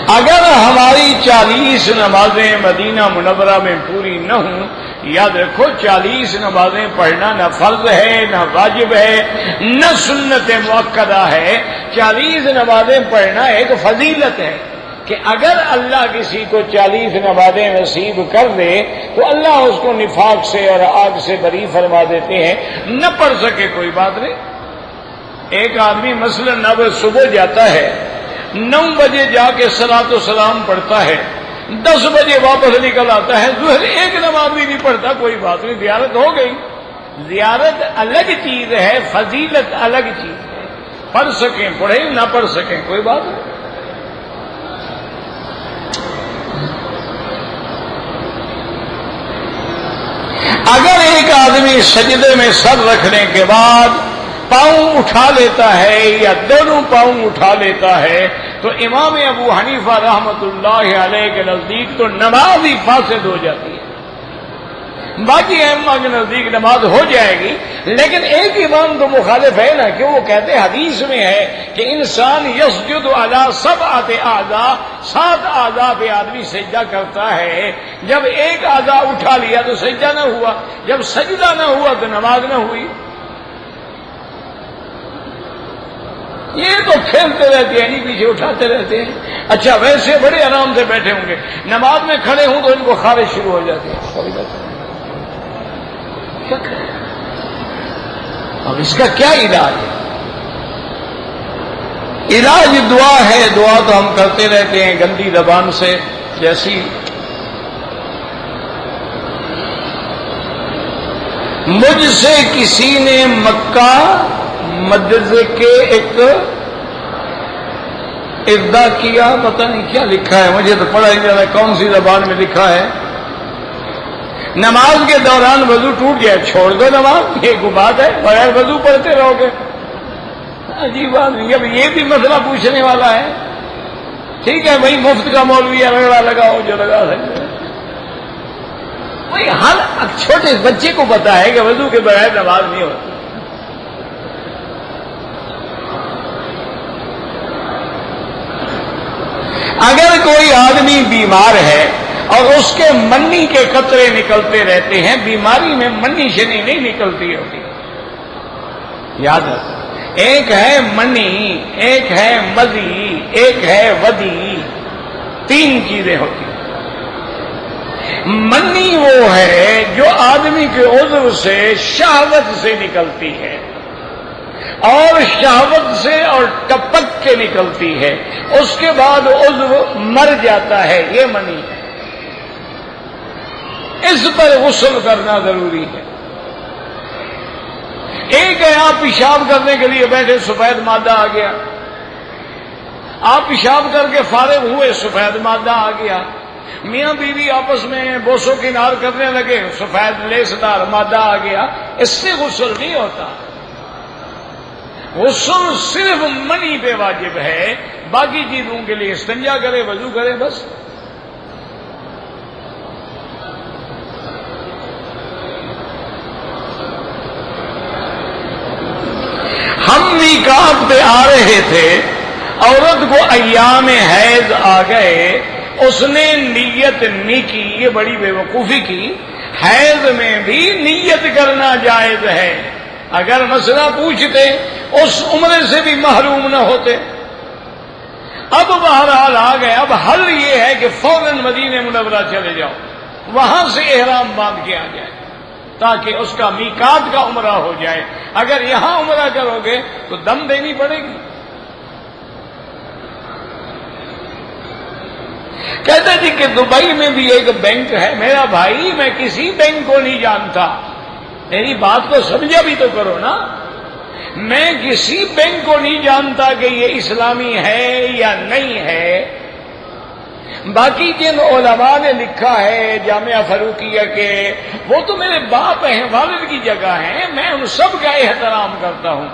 A: اگر ہماری 40 نمازیں مدینہ منورہ میں پوری نہ ہوں، یاد رکھو 40 نمازیں پڑھنا نہ فرض ہے، نہ واجب ہے، نہ سنت مؤکدہ ہے۔ 40 نمازیں پڑھنا ایک فضیلت ہے کہ اگر اللہ کسی کو 40 نمازیں نصیب کر دے تو اللہ اس کو نفاق سے اور آگ سے بری فرما دیتے ہیں۔ نہ پڑھ سکے کوئی بات نہیں۔ ایک آدمی مثلا 9 صبح جاتا ہے، 9 بجے جا کے صلاۃ و سلام پڑھتا ہے، 10 بجے واپس نکل آتا ہے، ظہر ایک نماز بھی نہیں پڑھتا، کوئی بات نہیں، زیارت ہو گئی۔ زیارت الگ چیز ہے، فضیلت الگ چیز ہے۔ پڑھ سکیں پڑھیں، نہ پڑھ سکیں کوئی بات نہیں۔ اگر ایک آدمی سجدے میں سر رکھنے کے بعد پاؤں اٹھا لیتا ہے یا دونوں پاؤں اٹھا لیتا ہے تو امام ابو حنیفہ رحمۃ اللہ علیہ کے نزدیک تو نماز ہی فاسد ہو جاتی ہے۔ باقی ائمہ کے نزدیک نماز ہو جائے گی، لیکن ایک امام تو مخالف ہے نا، کہ وہ کہتے ہیں حدیث میں ہے کہ انسان یسجد علی 7 اعضاء، 7 اعضاء پہ آدمی سجدہ کرتا ہے۔ جب ایک اعضاء اٹھا لیا تو سجدہ نہ ہوا، جب سجدہ نہ ہوا تو نماز نہ ہوئی۔ یہ تو کھیلتے رہتے ہیں، نہیں پیچھے اٹھاتے رہتے ہیں۔ اچھا ویسے بڑے آرام سے بیٹھے ہوں گے، نماز میں کھڑے ہوں تو ان کو خارش شروع ہو جاتی ہے۔ اب اس کا کیا علاج ہے؟ علاج دعا ہے، دعا تو ہم کرتے رہتے ہیں گندی زبان سے، جیسی مجھ سے کسی نے مکہ مدرسے کے ایک ابدا کیا، پتہ نہیں کیا لکھا ہے، مجھے تو پڑھا ہی نہیں رہا کون سی زبان میں لکھا ہے، نماز کے دوران وضو ٹوٹ گیا، چھوڑ دو نماز، یہ کوئی بات ہے، بغیر وضو پڑھتے رہو گے، عجیب بات نہیں۔ اب یہ بھی مسئلہ پوچھنے والا ہے، ٹھیک ہے بھائی، مفت کا مولوی رگڑا لگاؤ جو لگا سکتے، بھائی ہر چھوٹے بچے کو پتا ہے کہ وضو کے بغیر نماز نہیں ہوتی۔ اگر کوئی آدمی بیمار ہے اور اس کے منی کے قطرے نکلتے رہتے ہیں، بیماری میں منی شنی نہیں نکلتی ہوتی، یاد رکھو، ایک ہے منی، ایک ہے مزی، ایک ہے ودی، تین چیزیں ہوتی ہیں۔ منی وہ ہے جو آدمی کے عضو سے شہوت سے نکلتی ہے، اور شہوت سے اور ٹپک کے نکلتی ہے، اس کے بعد عضو مر جاتا ہے، یہ منی ہے، اس پر غسل کرنا ضروری ہے۔ ایک ہے آپ پیشاب کرنے کے لیے بیٹھے، سفید مادہ آ گیا، آپ پیشاب کر کے فارغ ہوئے، سفید مادہ آ گیا، میاں بیوی آپس میں بوسو کنار کرنے لگے، سفید لیسدار مادہ آ گیا، اس سے غسل نہیں ہوتا۔ غسل صرف منی پہ واجب ہے، باقی چیزوں کے لیے استنجا کرے، وضو کرے، بس۔ ہم میقات پہ آ رہے تھے، عورت کو ایام حیض آ گئے، اس نے نیت نہیں کی، یہ بڑی بے وقوفی کی۔ حیض میں بھی نیت کرنا جائز ہے، اگر مسئلہ پوچھتے اس عمرے سے بھی محروم نہ ہوتے۔ اب بہرحال آ گئے، اب حل یہ ہے کہ فوراً مدینہ منورہ چلے جاؤ، وہاں سے احرام باندھ کے آ جائے تاکہ اس کا میقات کا عمرہ ہو جائے۔ اگر یہاں عمرہ کرو گے تو دم دینی پڑے گی۔ کہتے تھے کہ دبئی میں بھی ایک بینک ہے، میرا بھائی میں کسی بینک کو نہیں جانتا، میری بات کو سمجھا بھی تو کرو نا، میں کسی بینک کو نہیں جانتا کہ یہ اسلامی ہے یا نہیں ہے۔ باقی جن علماء نے لکھا ہے جامعہ فاروقیہ کے، وہ تو میرے باپ ہیں، والد کی جگہ ہیں، میں ان سب کا احترام کرتا ہوں۔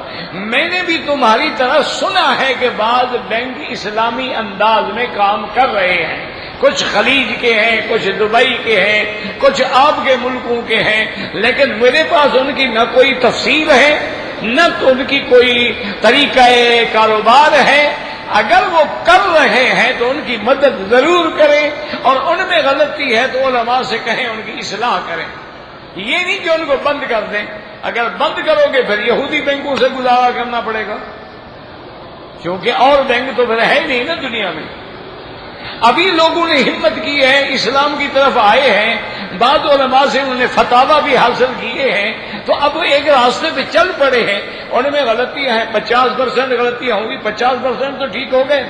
A: میں نے بھی تمہاری طرح سنا ہے کہ بعض بینک اسلامی انداز میں کام کر رہے ہیں، کچھ خلیج کے ہیں، کچھ دبئی کے ہیں، کچھ آپ کے ملکوں کے ہیں، لیکن میرے پاس ان کی نہ کوئی تفصیل ہے، نہ تو ان کی کوئی طریقہ کاروبار ہے۔ اگر وہ کر رہے ہیں تو ان کی مدد ضرور کریں، اور ان میں غلطی ہے تو علماء سے کہیں ان کی اصلاح کریں، یہ نہیں کہ ان کو بند کر دیں۔ اگر بند کرو گے پھر یہودی بینکوں سے گزارا کرنا پڑے گا، کیونکہ اور بینک تو پھر ہے نہیں نا دنیا میں۔ ابھی لوگوں نے ہمت کی ہے، اسلام کی طرف آئے ہیں، بعض علماء سے انہوں نے فتاوی بھی حاصل کیے ہیں، تو اب ایک راستے پہ چل پڑے ہیں۔ ان میں غلطیاں ہیں، 50% غلطیاں ہوں گی، 50% تو ٹھیک ہو گئے،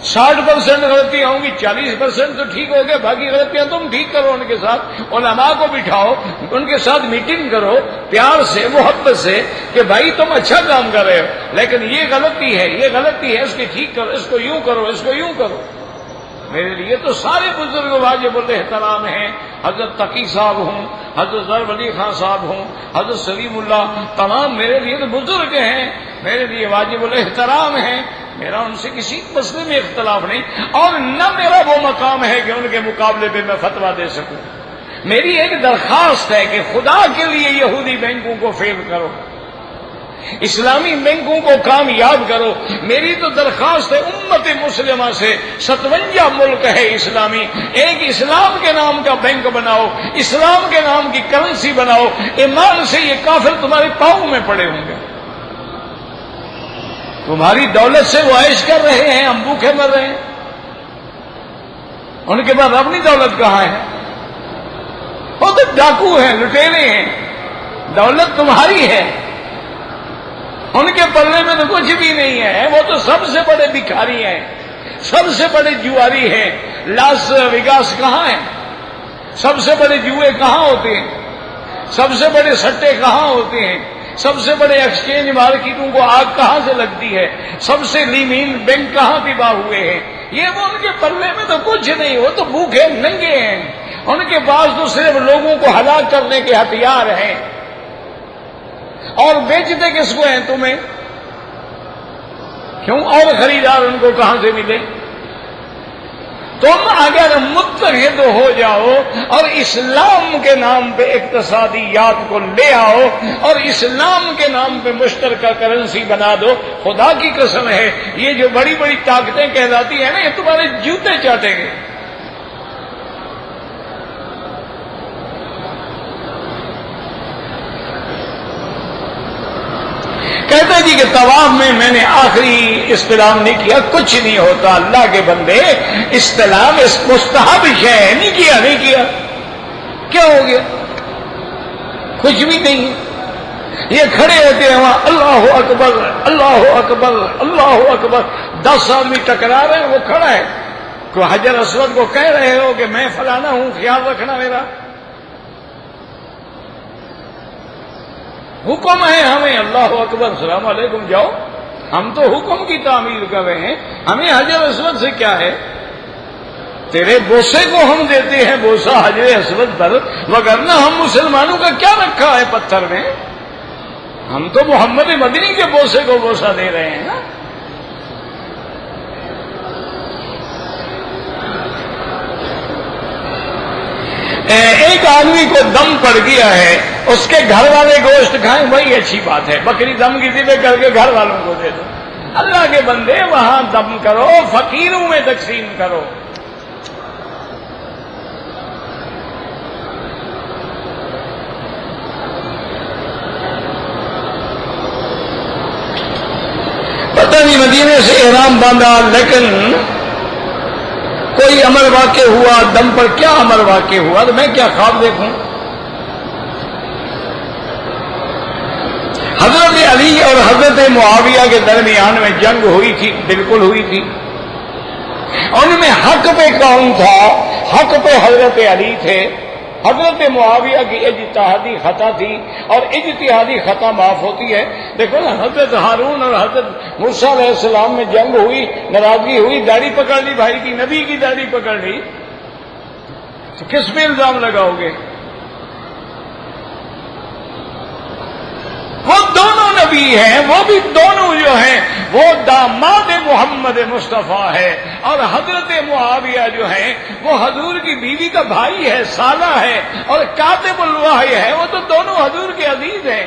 A: 60% غلطیاں ہوں گی، 40% تو ٹھیک ہو گئے، باقی غلطیاں تم ٹھیک کرو۔ ان کے ساتھ علماء کو بٹھاؤ، ان کے ساتھ میٹنگ کرو پیار سے، محبت سے، کہ بھائی تم اچھا کام کر رہے ہو لیکن یہ غلطی ہے، یہ غلطی ہے، اس کی ٹھیک کرو، اس کو یوں کرو، اس کو یوں کرو۔ میرے لیے تو سارے بزرگ واجب الاحترام ہیں، حضرت تقی صاحب ہوں، حضرت ضرب علی خان صاحب ہوں، حضرت سلیم اللہ، تمام میرے لیے تو بزرگ ہیں، میرے لیے واجب الاحترام ہیں، میرا ان سے کسی مسئلے میں اختلاف نہیں، اور نہ میرا وہ مقام ہے کہ ان کے مقابلے پہ میں فتویٰ دے سکوں۔ میری ایک درخواست ہے کہ خدا کے لیے یہودی بینکوں کو فیل کرو، اسلامی بینکوں کو کامیاب کرو۔ میری تو درخواست ہے امت مسلمہ سے، 57 ملک ہے اسلامی، ایک اسلام کے نام کا بینک بناؤ، اسلام کے نام کی کرنسی بناؤ، ایمان سے یہ کافر تمہارے پاؤں میں پڑے ہوں گے۔ تمہاری دولت سے وہ عیش کر رہے ہیں، ہم بھوکے مر رہے ہیں، ان کے پاس اپنی دولت کہاں ہے؟ وہ تو ڈاکو ہیں، لٹیرے ہیں، دولت تمہاری ہے، ان کے پلے میں تو کچھ بھی نہیں ہے، وہ تو سب سے بڑے بھکاری ہیں، سب سے بڑے جواری ہیں۔ لاس ویگاس کہاں ہے؟ سب سے بڑے جوئے کہاں ہوتے ہیں؟ سب سے بڑے سٹے کہاں ہوتے ہیں؟ سب سے بڑے ایکسچینج مارکیٹوں کو آگ کہاں سے لگتی ہے؟ سب سے لیمین بینک کہاں تباہ ہوئے ہیں؟ یہ وہ ان کے پلے میں تو کچھ نہیں، وہ تو بھوکے ننگے ہیں، ان کے پاس تو صرف لوگوں کو ہلاک کرنے کے ہتھیار ہیں، اور بیچتے کس کو ہیں تمہیں؟ کیوں؟ اور خریدار ان کو کہاں سے ملے؟ تم اگر متحد ہو جاؤ اور اسلام کے نام پہ اقتصادیات کو لے آؤ اور اسلام کے نام پہ مشترکہ کرنسی بنا دو، خدا کی قسم ہے یہ جو بڑی بڑی طاقتیں کہلاتی ہیں نا، یہ تمہارے جوتے چاٹیں گے۔ کہتے جی کہ طواف میں نے آخری استلام نہیں کیا، کچھ نہیں ہوتا اللہ کے بندے، استلام اس مستحب شے نہیں کیا، کیا ہو گیا؟ کچھ بھی نہیں ہے۔ یہ کھڑے ہوتے ہیں وہاں اللہ اکبر اللہ اکبر اللہ اکبر، 10 آدمی ٹکرا رہے ہیں، وہ کھڑا ہے، تو حجر اسود کو کہہ رہے ہو کہ میں فلانا ہوں، خیال رکھنا میرا۔ حکم ہے ہمیں اللہ اکبر السلام علیکم جاؤ، ہم تو حکم کی تعمیل کر رہے ہیں، ہمیں حجر اسود سے کیا ہے؟ تیرے بوسے کو ہم دیتے ہیں بوسہ حجر اسود پر، وگرنہ ہم مسلمانوں کا کیا رکھا ہے پتھر میں؟ ہم تو محمد مدنی کے بوسے کو بوسہ دے رہے ہیں نا۔ ایک آدمی کو دم پڑ گیا ہے، اس کے گھر والے گوشت کھائیں، وہی اچھی بات ہے، بکری دم کسی پہ کر کے گھر والوں کو دے دو۔ اللہ کے بندے وہاں دم کرو، فقیروں میں تقسیم کرو۔ پتہ نہیں مدینے سے احرام باندھا، لیکن کوئی امر واقع ہوا دم پر، کیا امر واقع ہوا؟ تو میں کیا خواب دیکھوں؟ حضرت علی اور حضرت معاویہ کے درمیان میں جنگ ہوئی تھی، بالکل ہوئی تھی۔ ان میں حق پہ کون تھا؟ حق پہ حضرت علی تھے، حضرت معاویہ کی اجتہادی خطا تھی، اور اجتہادی خطا معاف ہوتی ہے۔ دیکھو نا، حضرت ہارون اور حضرت موسیٰ علیہ السلام میں جنگ ہوئی، ناراضگی ہوئی، داڑھی پکڑ لی بھائی کی، نبی کی داڑھی پکڑ لی، تو کس پہ الزام لگاؤ گے؟ وہ دونوں نبی ہیں، وہ بھی دونوں جو ہیں وہ داماد محمد مصطفیٰ ہے، اور حضرت معاویہ جو ہیں وہ حضور کی بیوی کا بھائی ہے، سالہ ہے، اور کاتب الوحی ہے، وہ تو دونوں حضور کے عزیز ہیں۔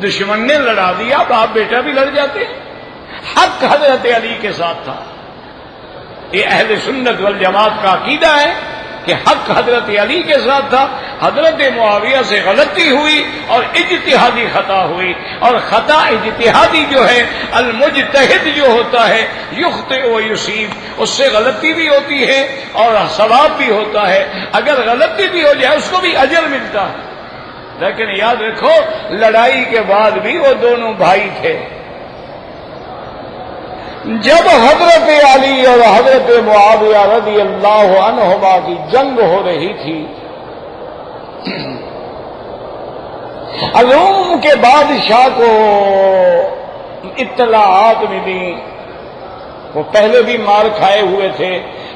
A: دشمن نے لڑا دیا، باپ بیٹا بھی لڑ جاتے ہیں۔ حق حضرت علی کے ساتھ تھا، یہ اہل سنت والجماعت کا عقیدہ ہے کہ حق حضرت علی کے ساتھ تھا۔ حضرت معاویہ سے غلطی ہوئی اور اجتہادی خطا ہوئی، اور خطا اجتہادی جو ہے، المجتہد جو ہوتا ہے یخطئ و یصیب، اس سے غلطی بھی ہوتی ہے اور ثواب بھی ہوتا ہے، اگر غلطی بھی ہو جائے اس کو بھی اجر ملتا ہے۔ لیکن یاد رکھو، لڑائی کے بعد بھی وہ دونوں بھائی تھے۔ جب حضرت علی اور حضرت معاویہ رضی اللہ عنہما کی جنگ ہو رہی تھی، روم کے بادشاہ کو اطلاعات ملی، وہ پہلے بھی مار کھائے ہوئے تھے،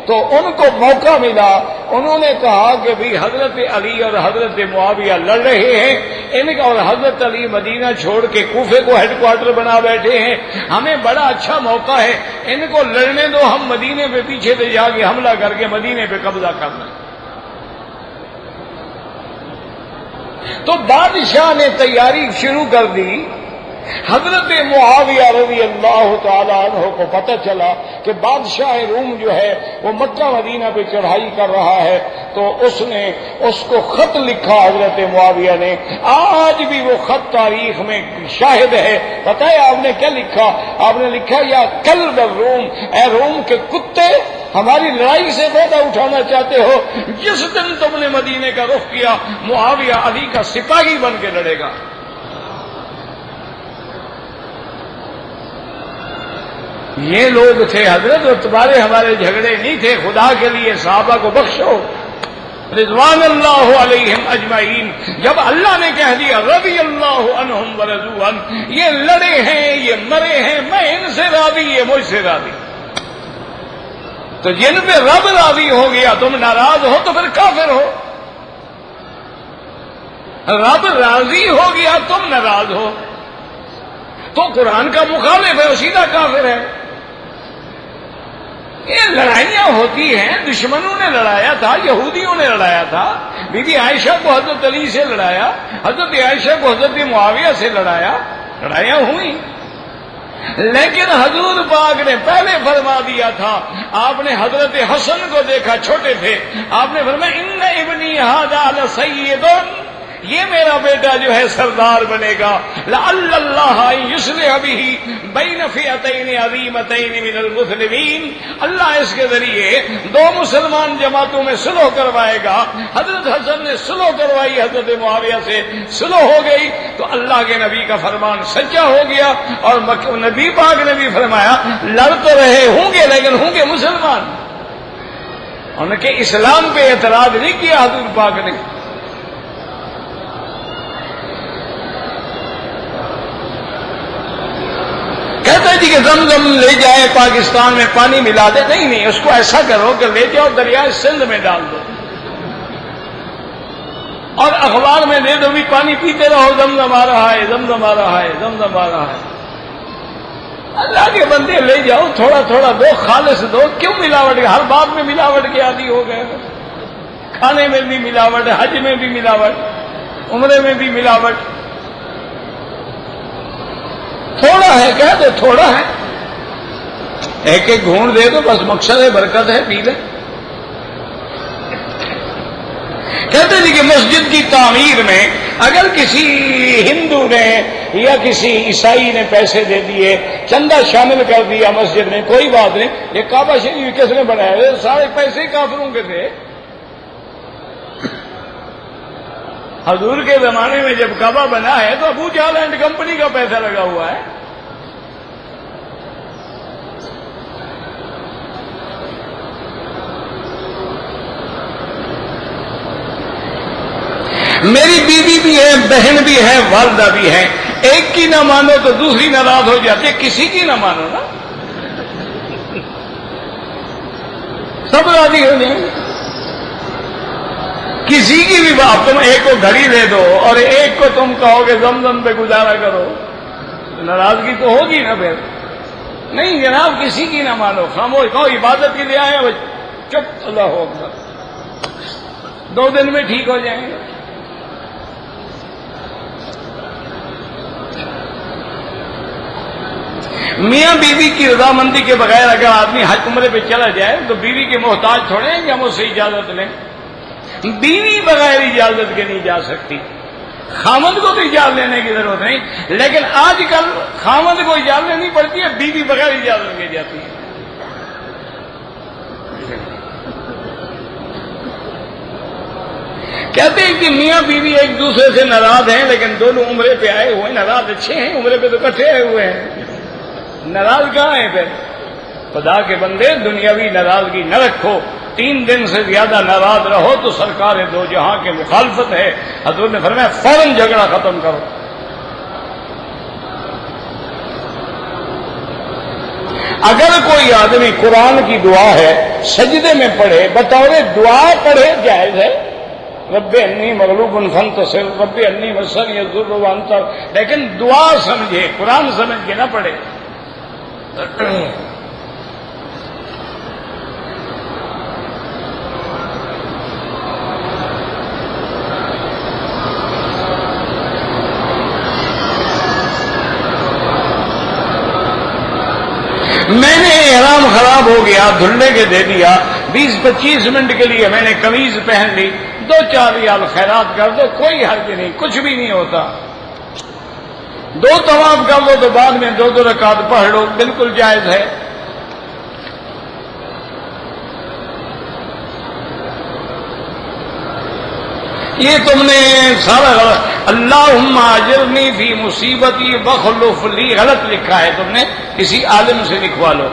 A: تو ان کو موقع ملا، انہوں نے کہا کہ بھی حضرت علی اور حضرت معاویہ لڑ رہے ہیں، ان کا، اور حضرت علی مدینہ چھوڑ کے کوفے کو ہیڈ کوارٹر بنا بیٹھے ہیں، ہمیں بڑا اچھا موقع ہے، ان کو لڑنے دو، ہم مدینے پہ پیچھے سے جا کے حملہ کر کے مدینے پہ قبضہ کرنا۔ تو بادشاہ نے تیاری شروع کر دی۔ حضرت معاویہ رضی اللہ تعالیٰ عنہ کو پتہ چلا کہ بادشاہ روم جو ہے وہ مکہ مدینہ پہ چڑھائی کر رہا ہے، تو اس نے اس کو خط لکھا حضرت معاویہ نے، آج بھی وہ خط تاریخ میں شاہد ہے۔ پتہ ہے آپ نے کیا لکھا؟ آپ نے لکھا، یا کلب الروم، اے روم کے کتے، ہماری لڑائی سے فائدہ اٹھانا چاہتے ہو؟ جس دن تم نے مدینے کا رخ کیا، معاویہ علی کا سپاہی بن کے لڑے گا۔ یہ لوگ تھے حضرت، اور تمہارے ہمارے جھگڑے نہیں تھے، خدا کے لیے صحابہ کو بخشو رضوان اللہ علیہم اجمعین۔ جب اللہ نے کہہ دیا رضی اللہ عنہم ورضوا عنہ، یہ لڑے ہیں، یہ مرے ہیں، میں ان سے راضی، یہ مجھ سے راضی۔ تو جن پہ رب راضی ہو گیا تم ناراض ہو تو پھر کافر ہو، رب راضی ہو گیا تم ناراض ہو تو قرآن کا مخالف ہے، سیدھا کافر ہے۔ یہ لڑائیاں ہوتی ہیں، دشمنوں نے لڑایا تھا، یہودیوں نے لڑایا تھا، بی بی عائشہ کو حضرت علی سے لڑایا، حضرت عائشہ کو حضرت معاویہ سے لڑایا، لڑائیاں ہوئی، لیکن حضور پاک نے پہلے فرما دیا تھا۔ آپ نے حضرت حسن کو دیکھا، چھوٹے تھے، آپ نے فرمایا ان ابنی ھذا لسید، یہ میرا بیٹا جو ہے سردار بنے گا، لعل اللہ یصلح بہ بین فئتین عظیمتین من المسلمین، اللہ اس کے ذریعے دو مسلمان جماعتوں میں صلح کروائے گا۔ حضرت حسن نے صلح کروائی، حضرت معاویہ سے صلح ہو گئی، تو اللہ کے نبی کا فرمان سچا ہو گیا، اور نبی پاک نے بھی فرمایا لڑ تو رہے ہوں گے لیکن ہوں گے مسلمان۔ ان کے اسلام پہ اعتراض نہیں کیا حضور پاک نے۔ کہتا جی کہ زمزم لے جائے پاکستان میں پانی ملا دے، نہیں، اس کو ایسا کرو کہ لے جاؤ دریائے سندھ میں ڈال دو اور اخبار میں دے دو بھی پانی پیتے رہو، زمزم آ رہا ہے، زمزم آ رہا ہے، زمزم آ رہا ہے۔ اللہ کے بندے لے جاؤ، تھوڑا تھوڑا دو، خالص دو، کیوں ملاوٹ؟ ہر بات میں ملاوٹ کے عادی ہو گئے، کھانے میں بھی ملاوٹ، حج میں بھی ملاوٹ، عمرے میں بھی ملاوٹ۔ تھوڑا ہے کہہ دو تھوڑا ہے، ایک ایک گھونٹ دے دو، بس مقصد ہے برکت ہے، پی لے۔ کہتے ہیں کہ مسجد کی تعمیر میں اگر کسی ہندو نے یا کسی عیسائی نے پیسے دے دیے، چندہ شامل کر دیا مسجد میں، کوئی بات نہیں، یہ کعبہ شریف کس نے بنایا؟ سارے پیسے کافروں کے تھے۔ حضور کے زمانے میں جب کعبہ بنا ہے تو ابو جہل اینڈ کمپنی کا پیسہ لگا ہوا ہے۔ میری بیوی بھی ہے، بہن بھی ہے، والدہ بھی ہے، ایک کی نہ مانو تو دوسری ناراض ہو جاتی ہے، کسی کی نہ مانو نا، سب راضی ہو جائیں۔ کسی کی بھی بات، تم ایک کو گھڑی دے دو اور ایک کو تم کہو کہ زمزم پہ گزارا کرو، ناراضگی تو ہوگی نا پھر۔ نہیں جناب، کسی کی نہ مانو، خاموش کہو عبادت کے لیے آئے ہو، چپ، اللہ اکبر، 2 دن میں ٹھیک ہو جائیں گے۔ میاں بیوی کی رضامندی کے بغیر اگر آدمی حج عمرے پہ چلا جائے تو بیوی کے محتاج تھوڑے ہیں کہ ہم اس سے اجازت لیں۔ بیوی بغیر اجازت کے نہیں جا سکتی، خامند کو تو اجازت لینے کی ضرورت نہیں، لیکن آج کل خامند کو اجازت لینی پڑتی ہے، بیوی بغیر اجازت کے جاتی ہے۔ کہتے ہیں کہ میاں بیوی ایک دوسرے سے ناراض ہیں لیکن دونوں عمرے پہ آئے ہوئے، ناراض اچھے ہیں، عمرے پہ تو اکٹھے آئے ہوئے ہیں، ناراض کہاں ہیں پھر؟ خدا کے بندے دنیاوی ناراضگی نہ رکھو، 3 دن سے زیادہ ناراض رہو تو سرکار دو جہاں کے مخالفت ہے۔ حضور نے فرمایا فوراً جھگڑا ختم کرو۔ اگر کوئی آدمی قرآن کی دعا ہے سجدے میں پڑھے، بطور دعا پڑھے، جائز ہے، رب انی مغلوب فانتصر، رب انی مسنی الضر وانت، لیکن دعا سمجھے، قرآن سمجھ کے نہ پڑھے۔ میں نے احرام خراب ہو گیا، دھلنے کے دے دیا، 20-25 منٹ کے لیے میں نے قمیض پہن لی، 2-4 ریال خیرات کر دو، کوئی حرج نہیں، کچھ بھی نہیں ہوتا۔ 2 طواف کر لو تو بعد میں 2 رکعت پڑھ لو، بالکل جائز ہے۔ یہ تم نے سارا غلط، اللہم اجرنی فی مصیبتی واخلف لی، غلط لکھا ہے تم نے، کسی عالم سے لکھوا لو۔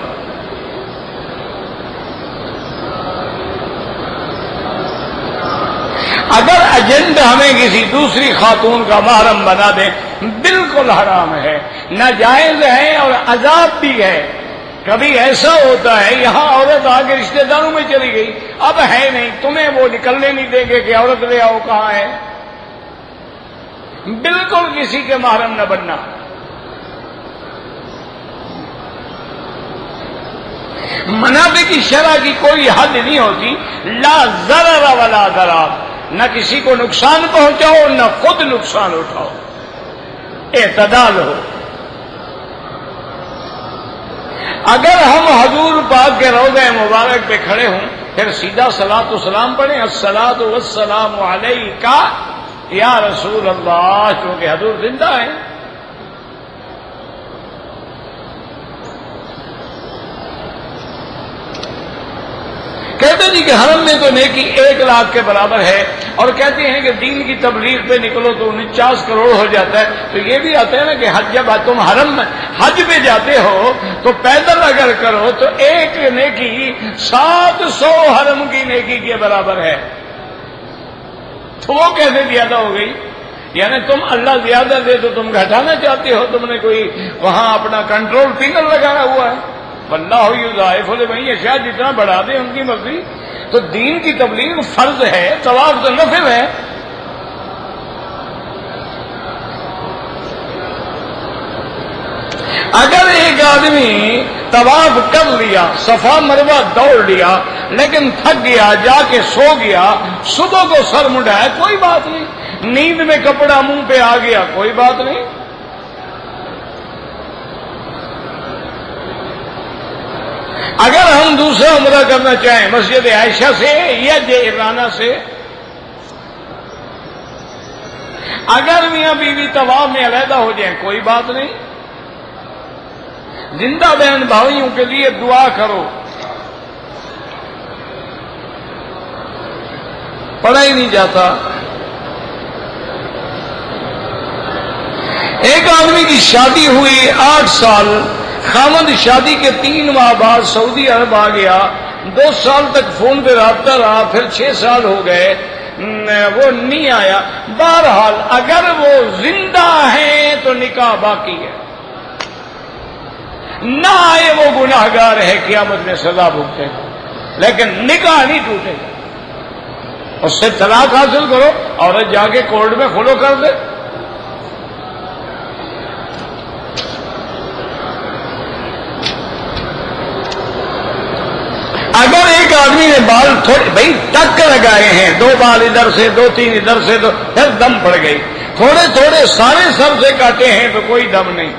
A: اگر ایجنٹ ہمیں کسی دوسری خاتون کا محرم بنا دیں، بالکل حرام ہے، ناجائز ہے اور عذاب بھی ہے۔ کبھی ایسا ہوتا ہے یہاں عورت آگے رشتہ داروں میں چلی گئی، اب ہے نہیں، تمہیں وہ نکلنے نہیں دیں گے کہ عورت لے آؤ، کہاں ہے؟ بالکل کسی کے محرم نہ بننا۔ منافع کی شرع کی کوئی حد نہیں ہوتی، لا ضرر ولا ضرار، نہ کسی کو نقصان پہنچاؤ نہ خود نقصان اٹھاؤ، اعتدال ہو۔ اگر ہم حضور پاک کے روضہ مبارک پہ کھڑے ہوں پھر سیدھا صلاۃ و سلام پڑھیں، الصلاۃ والسلام علیک یا رسول اللہ، چونکہ حضور زندہ ہیں۔ کہتے جی کہ حرم میں تو نیکی 1,00,000 کے برابر ہے، اور کہتے ہیں کہ دین کی تبلیغ پہ نکلو تو 49 کروڑ ہو جاتا ہے۔ تو یہ بھی آتا ہے نا کہ حج، جب تم حرم میں حج پہ جاتے ہو تو پیدل اگر کرو تو ایک نیکی 700 حرم کی نیکی کے برابر ہے، تو وہ کیسے زیادہ ہو گئی؟ یعنی تم اللہ زیادہ دے تو تم گھٹانا چاہتے ہو، تم نے کوئی وہاں اپنا کنٹرول فنگر لگایا ہوا ہے۔ واللہ یضاعف لمن یشاء، جتنا بڑھا دے ان کی مرضی۔ تو دین کی تبلیغ فرض ہے، طواف تو نفل ہے۔ اگر ایک آدمی طواف کر لیا، صفا مروہ دوڑ لیا، لیکن تھک گیا، جا کے سو گیا، صبح کو سر مڈایا، کوئی بات نہیں۔ نیند میں کپڑا منہ پہ آ گیا، کوئی بات نہیں۔ اگر ہم دوسرا عمرہ کرنا چاہیں مسجد عائشہ سے یا جعرانہ سے، اگر میاں بیوی طواف میں علیحدہ ہو جائیں کوئی بات نہیں۔ زندہ بہن بھائیوں کے لیے دعا کرو، پڑھا ہی نہیں جاتا۔ ایک آدمی کی شادی ہوئی 8 سال، خامد شادی کے 3 ماہ بعد سعودی عرب آ گیا، 2 سال تک فون پہ رابطہ رہا، پھر 6 سال ہو گئے وہ نہیں آیا۔ بہرحال اگر وہ زندہ ہیں تو نکاح باقی ہے، نہ آئے وہ گناہگار ہے، قیامت میں سزا بھگتے ہیں، لیکن نکاح نہیں ٹوٹے گا۔ اس سے طلاق حاصل کرو، عورت جا کے کورٹ میں کھلو کر دے۔ اگر ایک آدمی نے بال تھوڑے بھائی ٹک لگائے ہیں، 2 بال ادھر سے 2-3 ادھر سے، تو پھر دم پڑ گئی، تھوڑے تھوڑے سارے سر سے کاٹے ہیں تو کوئی دم نہیں۔